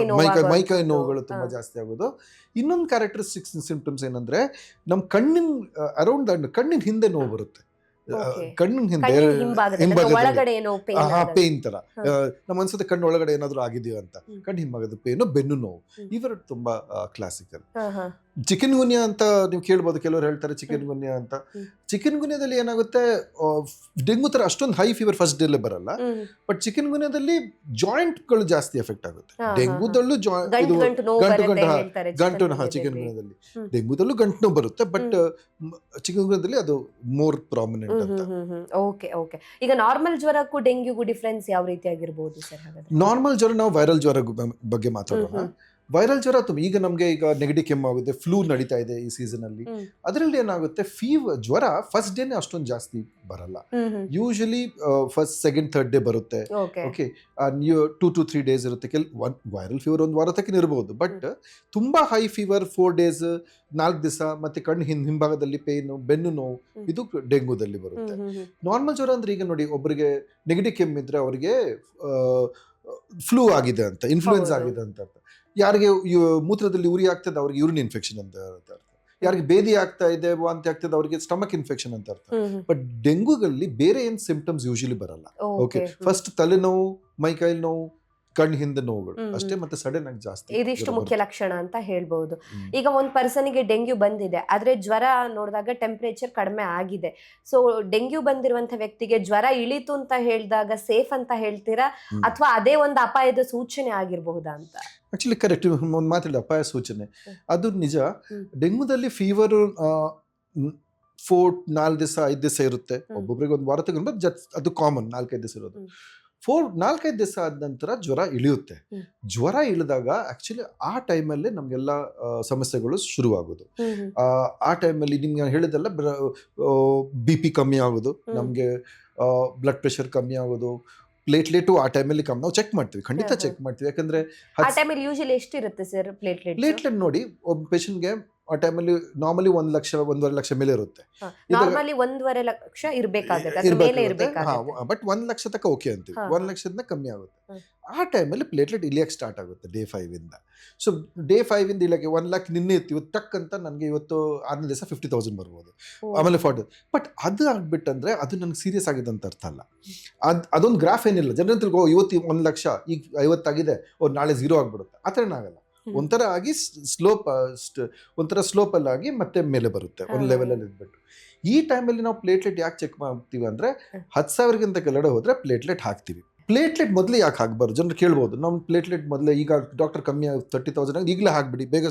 S1: ಮೈಕೈ ನೋವುಗಳು ತುಂಬ ಜಾಸ್ತಿ ಆಗೋದು. ಇನ್ನೊಂದು ಕ್ಯಾರೆಕ್ಟರಿಸ್ಟಿಕ್ಸ್ ಸಿಂಪ್ಟಮ್ಸ್ ಏನಂದರೆ, ನಮ್ಮ ಕಣ್ಣಿನ ಅರೌಂಡ್ ಕಣ್ಣಿನ ಹಿಂದೆ ನೋವು ಬರುತ್ತೆ. ಕಣ್ಣಿನ ಹಿಂದೆ ಪೇನ್ ತರ ನಮ್ಮ ಅನ್ಸುತ್ತೆ ಕಣ್ಣು ಒಳಗಡೆ ಏನಾದ್ರು ಆಗಿದೆಯೋ ಅಂತ. ಕಣ್ಣು ಹಿಂಭಾಗದ ಪೇನು, ಬೆನ್ನು ನೋವು, ಇವೆರಡು ತುಂಬಾ ಕ್ಲಾಸಿಕಲ್. ಚಿಕನ್ ಗುನ್ಯಾ ಅಂತ ನೀವು ಕೇಳ್ಬೋದು, ಕೆಲವರು ಹೇಳ್ತಾರೆ ಚಿಕನ್ ಗುನ್ಯಾ ಅಂತ. ಚಿಕನ್ ಗುನ್ಯಾದಲ್ಲಿ ಏನಾಗುತ್ತೆ, ಡೆಂಗು ತರ ಅಷ್ಟೊಂದು ಹೈ ಫೀವರ್ ಫಸ್ಟ್ ಡೇಲೆ ಬರಲ್ಲ. ಬಟ್ ಚಿಕನ್ ಗುನ್ಯಾದಲ್ಲಿ ಜಾಯಿಂಟ್ಗಳು ಜಾಸ್ತಿ ಎಫೆಕ್ಟ್ ಆಗುತ್ತೆ. ಡೆಂಗುದಲ್ಲೂ ಗಂಟು ಚಿಕನ್ ಗುನ್ಯಾದಲ್ಲಿ, ಡೆಂಗುದಲ್ಲೂ ಗಂಟು ನೋವು ಬರುತ್ತೆ. ಬಟ್ ಚಿಕನ್ ಗುನ್ಯಾದಲ್ಲಿ ಅದು ಮೋರ್ ಪ್ರಾಮಿನೆಂಟ್ ಅಂತ.
S2: ಓಕೆ. ಈಗ ನಾರ್ಮಲ್ ಜ್ವರಕ್ಕೂ ಡೆಂಗ್ಯೂಗೂ ಡಿಫರೆನ್ಸ್ ಯಾವ ರೀತಿ ಆಗಿರಬಹುದು ಸರ್?
S1: ನಾರ್ಮಲ್ ಜ್ವರ, ನಾವು ವೈರಲ್ ಜ್ವರ ಬಗ್ಗೆ ಮಾತಾಡೋಣ. ವೈರಲ್ ಜ್ವರ ಈಗ ನಮಗೆ ಈಗ ನೆಗಡಿ ಕೆಮ್ಮಾಗುತ್ತೆ, ಫ್ಲೂ ನಡೀತಾ ಇದೆ ಈ ಸೀಸನ್ ಅಲ್ಲಿ. ಅದರಲ್ಲಿ ಏನಾಗುತ್ತೆ, ಜ್ವರ ಫಸ್ಟ್ ಡೇನೆ ಅಷ್ಟೊಂದು ಜಾಸ್ತಿ ಬರಲ್ಲ. Usually first, second, third day ಬರುತ್ತೆ. ಓಕೆ, 2 to 3 days ಇರುತ್ತೆ. ವೈರಲ್ ಫೀವರ್ ಒಂದು ವಾರ ತನಕ ಇರಬಹುದು. ಬಟ್ ತುಂಬಾ ಹೈ ಫೀವರ್ 4 days, 4 ದಿವಸ, ಮತ್ತೆ ಕಣ್ಣು ಹಿಂಭಾಗದಲ್ಲಿ ಪೇನು, ಬೆನ್ನು ನೋವು, ಇದು ಡೆಂಗುದಲ್ಲಿ ಬರುತ್ತೆ. ನಾರ್ಮಲ್ ಜ್ವರ ಅಂದ್ರೆ ಈಗ ನೋಡಿ, ಒಬ್ಬರಿಗೆ ನೆಗಡಿ ಕೆಮ್ಮಿದ್ರೆ ಅವರಿಗೆ ಫ್ಲೂ ಆಗಿದೆ ಅಂತ, ಇನ್ಫ್ಲೂಯೆನ್ಸ್ ಆಗಿದೆ ಅಂತ ಅರ್ಥ. ಯಾರಿಗೆ ಮೂತ್ರದಲ್ಲಿ ಉರಿ ಆಗ್ತದೆ ಅವ್ರಿಗೆ ಯೂರಿನ್ ಇನ್ಫೆಕ್ಷನ್ ಅಂತ ಅರ್ಥ. ಯಾರಿಗೆ ಬೇದಿ ಆಗ್ತಾ ಇದೆ, ವಾಂತಿ ಆಗ್ತದೆ ಅವ್ರಿಗೆ ಸ್ಟಮಕ್ ಇನ್ಫೆಕ್ಷನ್ ಅಂತ ಅರ್ಥ. ಬಟ್ ಡೆಂಗುಗಳಲ್ಲಿ ಬೇರೆ ಏನ್ ಸಿಂಪ್ಟಮ್ಸ್ ಯೂಶಲಿ ಬರಲ್ಲ. ಓಕೆ, ಫಸ್ಟ್ ತಲೆನೋವು, ಮೈಕೈ ನೋವು, ಕಣ್ಣು ಹಿಂದೆ ನೋವುಗಳು ಅಷ್ಟೇ. ಮತ್ತೆ ಸಡನ್ ಆಗಿ ಜಾಸ್ತಿ,
S2: ಇದಿಷ್ಟು ಮುಖ್ಯ ಲಕ್ಷಣ ಅಂತ ಹೇಳ್ಬಹುದು. ಈಗ ಒಂದ್ ಪರ್ಸನ್ಗೆ ಡೆಂಗ್ಯೂ ಬಂದಿದೆ, ಆದ್ರೆ ಜ್ವರ ನೋಡಿದಾಗ ಟೆಂಪರೇಚರ್ ಕಡಿಮೆ ಆಗಿದೆ. ಸೊ ಡೆಂಗ್ಯೂ ಬಂದಿರುವಂತ ವ್ಯಕ್ತಿಗೆ ಜ್ವರ ಇಳಿತು ಅಂತ ಹೇಳಿದಾಗ ಸೇಫ್ ಅಂತ ಹೇಳ್ತೀರಾ, ಅಥವಾ ಅದೇ ಒಂದು ಅಪಾಯದ ಸೂಚನೆ ಆಗಿರಬಹುದಾ ಅಂತ?
S1: ಆಕ್ಚುಲಿ ಕರೆಕ್ಟ್, ಒಂದು ಮಾತಾಡಿ, ಅಪಾಯ ಸೂಚನೆ ಅದು ನಿಜ. ಡೆಂಗುದಲ್ಲಿ ಫೀವರ್ 4 ದಿವಸ 5 ದಿವಸ ಇರುತ್ತೆ. ಒಬ್ಬೊಬ್ಬರಿಗೆ ಒಂದು ವಾರ ತಗೊಂಡು ಅದು ಕಾಮನ್, 4-5 ದಿವಸ ಇರೋದು. 4-5 ದಿವಸ ಆದ ನಂತರ ಜ್ವರ ಇಳಿಯುತ್ತೆ. ಜ್ವರ ಇಳಿದಾಗ ಆಕ್ಚುಲಿ ಆ ಟೈಮಲ್ಲಿ ನಮ್ಗೆಲ್ಲ ಸಮಸ್ಯೆಗಳು ಶುರುವಾಗೋದು. ಆ ಟೈಮಲ್ಲಿ ನಿಮ್ಗೆ ಹೇಳಿದೆಲ್ಲ, BP ಕಮ್ಮಿ ಆಗೋದು, ನಮಗೆ ಬ್ಲಡ್ ಪ್ರೆಷರ್ ಕಮ್ಮಿ ಆಗೋದು, ಪ್ಲೇಟ್ಲೆಟು ಆ ಟೈಮಲ್ಲಿ ಕಮ್ಮಿ. ನಾವು ಚೆಕ್ ಮಾಡ್ತೀವಿ, ಖಂಡಿತ ಚೆಕ್ ಮಾಡ್ತೀವಿ. ಯಾಕಂದ್ರೆ
S2: ಯೂಶಲಿ ಎಷ್ಟಿರುತ್ತೆ ಸರ್
S1: ಪ್ಲೇಟ್ಲೆಟ್? ನೋಡಿ, ಒಬ್ಬ ಪೇಷಂಟ್ಗೆ ಆ ಟೈಮಲ್ಲಿ ನಾರ್ಮಲಿ 1 ಲಕ್ಷ 1.5 ಲಕ್ಷ ಮೇಲೆ ಇರುತ್ತೆ.
S2: ನಾರ್ಮಲಿ 1.5 ಲಕ್ಷ ಇರಬೇಕಾಗುತ್ತೆ.
S1: ಬಟ್ 1 ಲಕ್ಷ ತನಕ ಓಕೆ ಅಂತೀವಿ, 1 ಲಕ್ಷದಿಂದ ಕಮ್ಮಿ ಆಗುತ್ತೆ. ಆ ಟೈಮಲ್ಲಿ ಪ್ಲೇಟ್ಲೆಟ್ ಇಳಿಯಕ್ಕೆ ಸ್ಟಾರ್ಟ್ ಆಗುತ್ತೆ ಡೇ 5 ಇಂದ. ಸೊ ಡೇ 5 ಇಂದ ಇಳಿಯಕ್ಕೆ 1 ಲಕ್ಷ ನಿನ್ನೆ ಇತ್ತು, ಇವತ್ತು ಟಕ್ ಅಂತ ನನಗೆ ಇವತ್ತು 6ನೇ ದಿವಸ 50,000 ಬರ್ಬೋದು, ಆಮೇಲೆ 40. ಬಟ್ ಅದು ಆಗ್ಬಿಟ್ಟಂದ್ರೆ ಅದು ನನಗೆ ಸೀರಿಯಸ್ ಆಗಿದೆ ಅಂತ ಅರ್ಥ ಅಲ್ಲ. ಅದೊಂದು ಗ್ರಾಫ್ ಏನಿಲ್ಲ. ಜನರ ಇವತ್ತು 1 ಲಕ್ಷ, ಈಗ 50 ಆಗಿದೆ, ನಾಳೆ 0 ಆಗ್ಬಿಡುತ್ತೆ. ಆ ಥರ ಆಗಲ್ಲ. ಒಂಥರ ಆಗಿ ಸ್ಲೋಪಲ್ಲಿ ಆಗಿ ಮತ್ತೆ ಮೇಲೆ ಬರುತ್ತೆ, ಒಂದು ಲೆವೆಲಲ್ಲಿ ಇದ್ಬಿಟ್ಟು. ಈ ಟೈಮಲ್ಲಿ ನಾವು ಪ್ಲೇಟ್ಲೆಟ್ ಯಾಕೆ ಚೆಕ್ ಮಾಡ್ತೀವಿ ಅಂದರೆ, 10,000ಗಿಂತ ಕೆಳಗಡೆ ಹೋದರೆ ಪ್ಲೇಟ್ಲೆಟ್ ಹಾಕ್ತೀವಿ. ಪ್ಲೇಟ್ಲೆಟ್ ಮೊದಲೇ ಯಾಕೆ ಹಾಕ್ಬಾರ್ದು? ಜನರು ಕೇಳ್ಬೋದು, ನಮ್ಮ ಪ್ಲೇಟ್ಲೆಟ್ ಮೊದಲೇ ಈಗ ಡಾಕ್ಟರ್ ಕಮ್ಮಿ ಆಗಿ 30,000 ಈಗಲೇ ಹಾಕ್ಬಿಡಿ ಬೇಗ.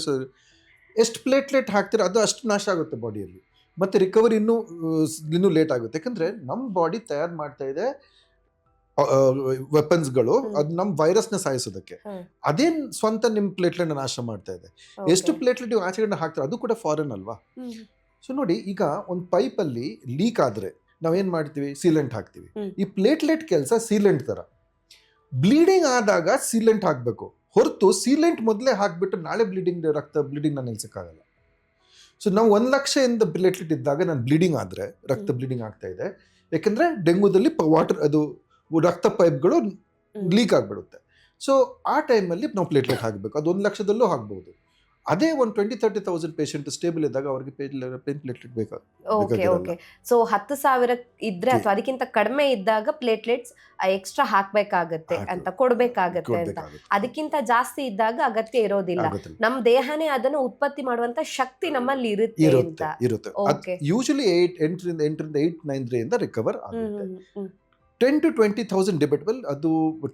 S1: ಎಷ್ಟು ಪ್ಲೇಟ್ಲೆಟ್ ಹಾಕ್ತೀರ ಅದು ಅಷ್ಟು ನಾಶ ಆಗುತ್ತೆ ಬಾಡಿಯಲ್ಲಿ, ಮತ್ತು ರಿಕವರಿ ಇನ್ನೂ ಲೇಟ್ ಆಗುತ್ತೆ. ಯಾಕಂದರೆ ನಮ್ಮ ಬಾಡಿ ತಯಾರು ಮಾಡ್ತಾ ಇದೆ ವೆಪನ್ಸ್ಗಳು, ಅದು ನಮ್ಮ ವೈರಸ್ನ ಸಾಯಿಸೋದಕ್ಕೆ. ಅದೇನ್ ಸ್ವಂತ ನಿಮ್ಮ ಪ್ಲೇಟ್ಲೆಟ್ ನಾಶ ಮಾಡ್ತಾ ಇದೆ. ಎಷ್ಟು ಪ್ಲೇಟ್ಲೆಟ್ ನೀವು ಆಚೆಗಡೆ ಹಾಕ್ತಾರೆ, ಅದು ಕೂಡ ಫಾರಿನ್ ಅಲ್ವಾ? ಸೊ ನೋಡಿ, ಈಗ ಒಂದು ಪೈಪಲ್ಲಿ ಲೀಕ್ ಆದರೆ ನಾವೇನ್ ಮಾಡ್ತೀವಿ, ಸೀಲೆಂಟ್ ಹಾಕ್ತೀವಿ. ಈ ಪ್ಲೇಟ್ಲೆಟ್ ಕೆಲಸ ಸೀಲೆಂಟ್ ತರ. ಬ್ಲೀಡಿಂಗ್ ಆದಾಗ ಸೀಲೆಂಟ್ ಹಾಕಬೇಕು ಹೊರತು ಸೀಲೆಂಟ್ ಮೊದಲೇ ಹಾಕ್ಬಿಟ್ಟು ನಾಳೆ ರಕ್ತ ಬ್ಲೀಡಿಂಗ್ ನಾನು ನಿಲ್ಸಕ್ಕಾಗಲ್ಲ. ಸೊ ನಾವು 1 ಲಕ್ಷದಿಂದ ಪ್ಲೇಟ್ಲೆಟ್ ಇದ್ದಾಗ ನಾನು ಬ್ಲೀಡಿಂಗ್ ಆದರೆ, ರಕ್ತ ಬ್ಲೀಡಿಂಗ್ ಆಗ್ತಾ ಇದೆ. ಯಾಕಂದ್ರೆ ಡೆಂಗುದಲ್ಲಿ ವಾಟರ್ ಅದು ರಕ್ತ ಪೈಪ್ಗಳು ಲೀಕ್ ಆಗಿಬಿಡುತ್ತೆ. ಸೊ ಆ ಟೈಮಲ್ಲಿ ನಾವು ಪ್ಲೇಟ್ಲೆಟ್ ಹಾಕಬೇಕು. ಅದು 1 ಲಕ್ಷದಲ್ಲೂ ಹಾಕ್ಬೋದು. ಅದೇ ಒಂದು 20,000-30,000 ಪೇಷಂಟ್ ಸ್ಟೇಬಲ್ ಇದ್ದಾಗ ಅವ್ರಿಗೆ ಪ್ಲೇಟ್ಲೆಟ್
S2: ಓಕೆ. ಸೊ 10,000 ಇದ್ರೆ ಅಥವಾ ಅದಕ್ಕಿಂತ ಕಡಿಮೆ ಇದ್ದಾಗ ಪ್ಲೇಟ್ಲೆಟ್ಸ್ ಎಕ್ಸ್ಟ್ರಾ ಹಾಕ್ಬೇಕಾಗತ್ತೆ ಅಂತ ಕೊಡ್ಬೇಕಾಗತ್ತೆ ಅಂತ. ಅದಕ್ಕಿಂತ ಜಾಸ್ತಿ ಇದ್ದಾಗ ಅಗತ್ಯ ಇರೋದಿಲ್ಲ. ನಮ್ ದೇಹನೇ ಅದನ್ನು ಉತ್ಪತ್ತಿ ಮಾಡುವಂತ ಶಕ್ತಿ ನಮ್ಮಲ್ಲಿ ಇರುತ್ತೆ.
S1: ಯೂಶಲಿ 8-9 ರಿಂದ ರಿಕವರ್ ಆಗುತ್ತೆ. 10 to 20,000 ಡಿಬೇಟಬಲ್. ಅದು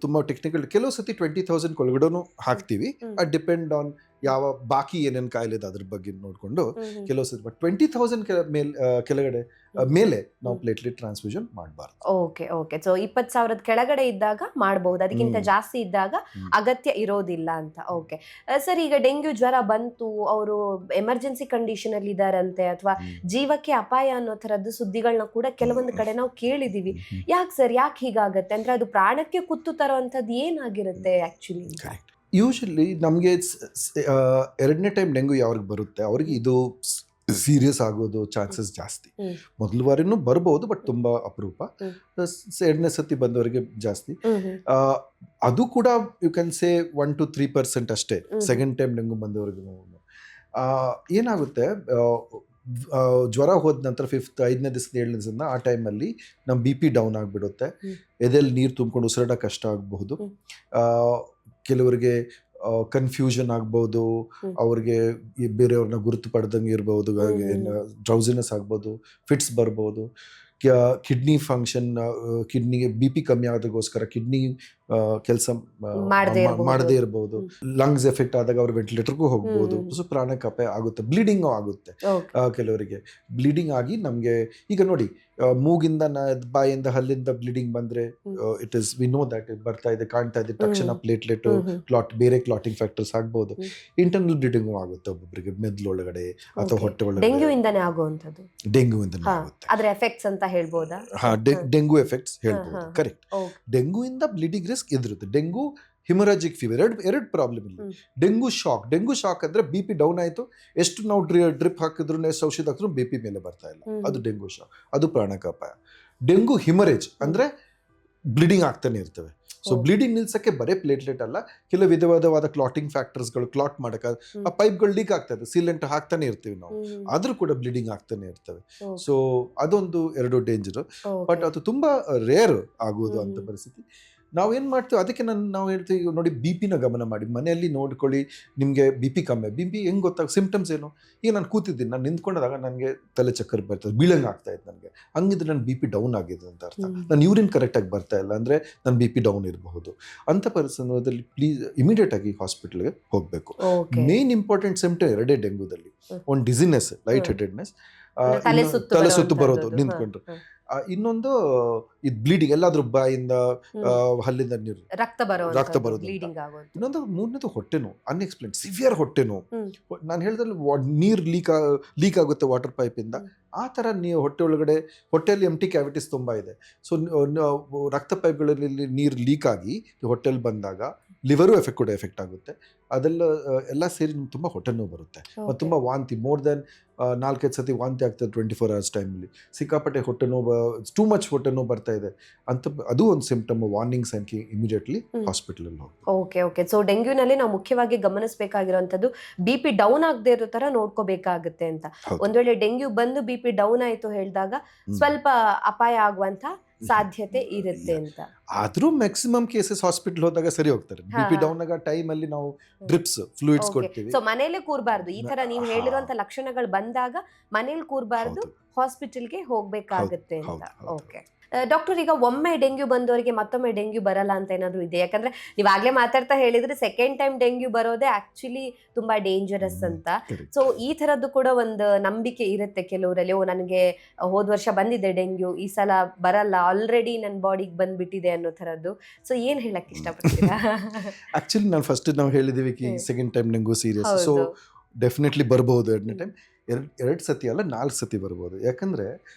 S1: ತುಂಬಾ ಟೆಕ್ನಿಕಲ್. ಕೆಲವು ಸತಿ 20,000 ಒಳಗಡೆನೂ ಹಾಕ್ತೀವಿ. ಅದು ಡಿಪೆಂಡ್ ಆನ್ ಯಾವ ಬಾಕಿ ಏನೇನು ಕಾಯಿಲೆ ಇದೆ ಅದ್ರ ಬಗ್ಗೆ ನೋಡಿಕೊಂಡು ಕೆಲವು ಸತಿ. ಬಟ್ 20,000 ಕೆಳಗಡೆ ಮೇಲೆ ನಾವು ಪ್ಲೇಟ್ಲೆಟ್ ಟ್ರಾನ್ಸ್ಫ್ಯೂಷನ್ ಮಾಡಬಾರ್ದು.
S2: ಓಕೆ. ಸೊ 20,000 ಕೆಳಗಡೆ ಇದ್ದಾಗ ಮಾಡಬಹುದು, ಅದಕ್ಕಿಂತ ಜಾಸ್ತಿ ಇದ್ದಾಗ ಅಗತ್ಯ ಇರೋದಿಲ್ಲ ಅಂತ. ಓಕೆ ಸರ್, ಈಗ ಡೆಂಗ್ಯೂ ಜ್ವರ ಬಂತು, ಅವರು ಎಮರ್ಜೆನ್ಸಿ ಕಂಡೀಷನ್ ಅಲ್ಲಿ ಇದಾರಂತೆ ಅಥವಾ ಜೀವಕ್ಕೆ ಅಪಾಯ ಅನ್ನೋ ತರದ್ದು ಸುದ್ದಿಗಳನ್ನ ಕೂಡ ಕೆಲವೊಂದು ಕಡೆ ನಾವು ಕೇಳಿದೀವಿ. ಯಾಕೆ ಹೀಗಾಗತ್ತೆ ಅಂದ್ರೆ ಅದು ಪ್ರಾಣಕ್ಕೆ ಕುತ್ತು ತರುವಂತದ್ದು ಏನಾಗಿರುತ್ತೆ ಆಕ್ಚುಲಿ?
S1: ಯೂಶಲಿ ನಮಗೆ 2ನೇ ಟೈಮ್ ಡೆಂಗ್ಯೂ ಯಾವ್ರಿಗೆ ಬರುತ್ತೆ ಅವ್ರಿಗೆ ಇದು ಸೀರಿಯಸ್ ಆಗೋದು ಚಾನ್ಸಸ್ ಜಾಸ್ತಿ. ಮೊದಲ ಬಾರಿನೂ ಬರ್ಬೋದು, ಬಟ್ ತುಂಬಾ ಅಪರೂಪ. 2ನೇ ಸತಿ ಬಂದವರಿಗೆ ಜಾಸ್ತಿ. ಅದು ಕೂಡ ಯು ಕ್ಯಾನ್ ಸೇ 1 to 3% ಅಷ್ಟೇ. 2nd ಟೈಮ್ ಡೆಂಗ್ಯೂ ಬಂದವರಿಗೆ ಏನಾಗುತ್ತೆ, ಜ್ವರ ಹೋದ ನಂತರ 5ನೇ ದಿವಸ 7ನೇ ದಿವಸದಿಂದ ಆ ಟೈಮಲ್ಲಿ ನಮ್ಮ BP ಡೌನ್ ಆಗಿಬಿಡುತ್ತೆ. ಎದೆಯಲ್ಲಿ ನೀರು ತುಂಬಿಕೊಂಡು ಉಸಿರಾಟ ಕಷ್ಟ ಆಗಬಹುದು. ಕೆಲವರಿಗೆ ಕನ್ಫ್ಯೂಷನ್ ಆಗ್ಬೋದು, ಅವ್ರಿಗೆ ಬೇರೆಯವ್ರನ್ನ ಗುರುತು ಪಡೆದಂಗೆ ಇರ್ಬೋದು, ಡ್ರೌಸಿನೆಸ್ ಆಗ್ಬೋದು, ಫಿಟ್ಸ್ ಬರ್ಬೋದು, ಕಿಡ್ನಿ ಫಂಕ್ಷನ್, ಕಿಡ್ನಿಗೆ BP ಕಮ್ಮಿ ಆಗೋದಕ್ಕೋಸ್ಕರ ಕಿಡ್ನಿ ಕೆಲಸ ಮಾಡದೇ ಇರಬಹುದು. ಲಂಗ್ಸ್ ಎಫೆಕ್ಟ್ ಆದಾಗ ಅವ್ರು ವೆಂಟಿಲೇಟರ್ಗೂ ಹೋಗ್ಬೋದು. ಸೊ ಪ್ರಾಣಕ್ಕೆ ಅಪಾಯ ಆಗುತ್ತೆ. ಬ್ಲೀಡಿಂಗು ಆಗುತ್ತೆ. ಕೆಲವರಿಗೆ ಬ್ಲೀಡಿಂಗ್ ಆಗಿ ನಮಗೆ ಈಗ ನೋಡಿ, ಮೂಗಿಂದ ಬಾಯಿಂದ ಹಲ್ಲಿಂದ ಬ್ಲೀಡಿಂಗ್ ಬಂದ್ರೆ it is we know that ಬರ್ತಾ ಇದೆ, ಕಾಣ್ತಾ ಇದೆ, ತಕ್ಷಣ ಪ್ಲೇಟ್ಲೆಟ್ ಬೇರೆ ಕ್ಲಾಟಿಂಗ್ ಫ್ಯಾಕ್ಟರ್ಸ್ ಆಗ್ಬೋದು. ಇಂಟರ್ನಲ್ ಬ್ಲೀಡಿಂಗು ಆಗುತ್ತೆ ಒಬ್ಬೊಬ್ಬರಿಗೆ, ಮೆದುಳೊಳಗಡೆ ಅಥವಾ ಹೊಟ್ಟೆ ಒಳಗಡೆ.
S2: ಡೆಂಗ್ಯೂಯಿಂದನೇ ಆಗುವಂತದ್ದು.
S1: ಡೆಂಗ್ಯೂಯಿಂದನೇ ಆಗುತ್ತೆ.
S2: ಅದರ ಎಫೆಕ್ಟ್ಸ್ ಅಂತ ಹೇಳ್ಬೋದಾ?
S1: ಡೆಂಗ್ಯೂ ಎಫೆಕ್ಟ್ಸ್ ಹೇಳ್ಬೋದು. ಕರೆಕ್ಟ್. ಡೆಂಗ್ಯೂಯಿಂದ ಬ್ಲೀಡಿಂಗ್ ರಿಸ್ಕ್ ಇದಿರುತ್ತೆ. ಡೆಂಗ್ಯೂ ಹಿಮರಾಜಿಕ್ ಫೀವರ್ ಎರಡು ಪ್ರಾಬ್ಲಮ್ ಇಲ್ಲ. ಡೆಂಗ್ಯೂ ಶಾಕ್ ಅಂದ್ರೆ BP ಡೌನ್ ಆಯ್ತು, ಎಷ್ಟು ನಾವು ಡ್ರಿಪ್ ಹಾಕಿದ್ರು, ಎಷ್ಟು ಔಷಧ ಹಾಕಿದ್ರು BP ಮೇಲೆ ಬರ್ತಾ ಇಲ್ಲ, ಅದು ಡೆಂಗ್ಯೂ ಶಾಕ್, ಅದು ಪ್ರಾಣಕ್ಕೆ ಅಪಾಯ. ಡೆಂಗ್ಯೂ ಹಿಮರೇಜ್ ಅಂದ್ರೆ ಬ್ಲೀಡಿಂಗ್ ಆಗ್ತಾನೆ ಇರ್ತವೆ. ಸೊ ಬ್ಲೀಡಿಂಗ್ ನಿಲ್ಸಕ್ಕೆ ಬರೀ ಪ್ಲೇಟ್ಲೆಟ್ ಅಲ್ಲ, ಕೆಲವು ವಿಧವಾದ ಕ್ಲಾಟಿಂಗ್ ಫ್ಯಾಕ್ಟರ್ಸ್ಗಳು ಕ್ಲಾಟ್ ಮಾಡಕ್ಕೆ ಆ ಪೈಪ್ಗಳು ಲೀಕ್ ಆಗ್ತಾ ಇದೆ, ಸೀಲೆಂಟ್ ಹಾಕ್ತಾನೆ ಇರ್ತೀವಿ ನಾವು, ಆದ್ರೂ ಕೂಡ ಬ್ಲೀಡಿಂಗ್ ಆಗ್ತಾನೆ ಇರ್ತವೆ. ಸೊ ಅದೊಂದು 2 ಡೇಂಜರ್. ಬಟ್ ಅದು ತುಂಬಾ ರೇರ್ ಆಗೋದು ಅಂತ ಪರಿಸ್ಥಿತಿ. ನಾವೇನು ಮಾಡ್ತೀವಿ, ಅದಕ್ಕೆ ನಾವು ಹೇಳ್ತೀವಿ ನೋಡಿ, BP ಗಮನ ಮಾಡಿ, ಮನೆಯಲ್ಲಿ ನೋಡ್ಕೊಳ್ಳಿ. ನಿಮಗೆ BP ಕಮ್ಮಿ, BP ಹೆಂಗೆ ಗೊತ್ತಾಗ, ಸಿಂಪ್ಟಮ್ಸ್ ಏನು? ಈಗ ನಾನು ಕೂತಿದ್ದೀನಿ, ನಾನು ನಿಂತ್ಕೊಂಡಾಗ ನನಗೆ ತಲೆ ಚಕ್ಕರ್ ಬರ್ತದೆ, ಬೀಳಂಗೆ ಆಗ್ತಾ ಇತ್ತು ನನಗೆ, ಹಂಗಿದ್ರೆ ನನ್ನ BP ಡೌನ್ ಆಗಿದೆ ಅಂತ ಅರ್ಥ. ನಾನು ಯೂರಿನ್ ಕರೆಕ್ಟಾಗಿ ಬರ್ತಾ ಇಲ್ಲ ಅಂದರೆ ನನ್ನ BP ಡೌನ್ ಇರಬಹುದು. ಅಂಥ ಪರಿಸ್ಥಿತಿಯಲ್ಲಿ ಪ್ಲೀಸ್ ಇಮಿಡಿಯೇಟ್ ಆಗಿ ಹಾಸ್ಪಿಟಲ್ಗೆ ಹೋಗಬೇಕು. Main important symptom 2 ಡೆಂಗ್ಯೂದಲ್ಲಿ. ಒಂದು ಡಿಸಿನೆಸ್, ಲೈಟ್ ಹೆಡೆಡ್ನೆಸ್, ತಲೆ ಸುತ್ತು ಬರೋದು ನಿಂತ್ಕೊಂಡ್ರು. ಇನ್ನೊಂದು ಇದು ಬ್ಲೀಡಿಂಗ್, ಎಲ್ಲಾದ್ರೂ ಬಾಯಿಂದ ಹಲ್ಲಿಂದ ನೀರು ರಕ್ತ ಬರೋದು. ಇನ್ನೊಂದು 3ನೇದು ಹೊಟ್ಟೆನೋ, ಅನ್ಎಕ್ಸ್ಪ್ಲೇನ್ ಸಿವಿಯರ್ ಹೊಟ್ಟೆನೋ. ನಾನು ಹೇಳಿದಲ್ಲಿ ನೀರು ಲೀಕ್ ಆಗುತ್ತೆ ವಾಟರ್ ಪೈಪ್ ಇಂದ. ಆ ಥರ ನೀವು ಹೊಟ್ಟೆಯಲ್ಲಿ ಎಂಟಿ ಕ್ಯಾವಿಟೀಸ್ ತುಂಬ ಇದೆ. ಸೊ ರಕ್ತ ಪೈಪ್ಗಳಲ್ಲಿ ನೀರು ಲೀಕ್ ಆಗಿ ಹೊಟ್ಟೆಯಲ್ಲಿ ಬಂದಾಗ ಲಿವರು ಎಫೆಕ್ಟ್ ಆಗುತ್ತೆ. ಎಲ್ಲ ಸೇರಿ ನಿಮ್ಗೆ ತುಂಬ ಹೊಟ್ಟೆ ನೋವು ಬರುತ್ತೆ, ಮತ್ತು ತುಂಬ ವಾಂತಿ, ಮೋರ್ ದೆನ್ 4-5 ಸತಿ ವಾಂತಿ ಆಗ್ತದೆ 24 hours ಟೈಮಲ್ಲಿ. ಸಿಕ್ಕಾಪಟ್ಟೆ ಹೊಟ್ಟೆ ನೋವು, ಟೂ ಮಚ್ ಹೊಟ್ಟೆ ನೋವು ಬರ್ತಾ ಇದೆ ಅಂತ, ಅದು ಒಂದು ಸಿಂಪ್ಟಮ್, ವಾರ್ನಿಂಗ್ ಸೈನ್. ಇಮಿಡಿಯೇಟ್ಲಿ ಹಾಸ್ಪಿಟಲಲ್ಲಿ ಹೋಗಿ.
S2: ಓಕೆ. ಸೊ ಡೆಂಗ್ಯೂನಲ್ಲಿ ನಾವು ಮುಖ್ಯವಾಗಿ ಗಮನಿಸಬೇಕಾಗಿರುವಂಥದ್ದು BP ಡೌನ್ ಆಗದೆ ಇರೋ ತರ ನೋಡ್ಕೋಬೇಕಾಗುತ್ತೆ ಅಂತ. ಒಂದ್ ವೇಳೆ ಡೆಂಗ್ಯೂ ಬಂದು BP ಡೌನ್ ಆಯ್ತು ಹೇಳಿದಾಗ ಸ್ವಲ್ಪ ಅಪಾಯ ಆಗುವಂತ ಸಾಧ್ಯತೆ ಇರುತ್ತೆ ಅಂತ.
S1: ಆದ್ರೂ ಮ್ಯಾಕ್ಸಿಮಮ್ ಕೇಸಸ್ ಹಾಸ್ಪಿಟಲ್ ಹೋದಾಗ ಸರಿ ಹೋಗ್ತಾರೆ. BP ಡೌನ್ ಆಗ ಟೈಮ್ ಅಲ್ಲಿ ನಾವು ಡ್ರಿಪ್ಸ್, ಫ್ಲೂಯಿಡ್ಸ್ ಕೊಡ್ತೀವಿ.
S2: ಸೊ ಮನೇಲೆ ಕೂರ್ಬಾರ್ದು, ಈ ತರ ನೀವು ಹೇಳಿರುವಂತ ಲಕ್ಷಣಗಳು ಬಂದಾಗ ಮನೇಲಿ ಕೂರ್ಬಾರ್ದು, ಹಾಸ್ಪಿಟಲ್ಗೆ ಹೋಗ್ಬೇಕಾಗುತ್ತೆ ಅಂತ. ಓಕೆ ಡಾಕ್ಟರ್, ಈಗ ಒಮ್ಮೆ ಡೆಂಗ್ಯೂ ಬಂದವರಿಗೆ ಮತ್ತೊಮ್ಮೆ ಡೆಂಗ್ಯೂ ಬರಲ್ಲ ಅಂತ ಏನಾದ್ರು ಇದೆ? ಯಾಕಂದ್ರೆ ನೀವಾಗ್ಲೇ ಮಾತಾಡ್ತಾ ಹೇಳಿದ್ರೆ 2nd ಟೈಮ್ ಡೆಂಗ್ಯೂ ಬರೋದೇ ಆಕ್ಚುಲಿ ತುಂಬಾ ಡೇಂಜರಸ್ ಅಂತ. ಸೊ ಈ ತರದ್ದು ಕೂಡ ಒಂದು ನಂಬಿಕೆ ಇರುತ್ತೆ ಕೆಲವರಲ್ಲಿ, ನನಗೆ ಹೋದ ವರ್ಷ ಬಂದಿದೆ ಡೆಂಗ್ಯೂ, ಈ ಸಲ ಬರಲ್ಲ, ಆಲ್ರೆಡಿ ನನ್ನ ಬಾಡಿಗೆ ಬಂದ್ಬಿಟ್ಟಿದೆ ಅನ್ನೋ ತರದ್ದು. ಸೊ ಏನ್ ಹೇಳಕ್ ಇಷ್ಟಪಡ್ತೀರಾ?
S1: ಆಕ್ಚುಲಿ ನಾವು ಹೇಳಿದೀವಿ 2nd time dengue serious. So definitely ಬರ್ಬಹುದು 2ನೇ ಟೈಮ್. 2 ಸತಿ ಅಲ್ಲ, 4 ಸತಿ ಬರ್ಬೋದು. ಯಾಕಂದ್ರೆ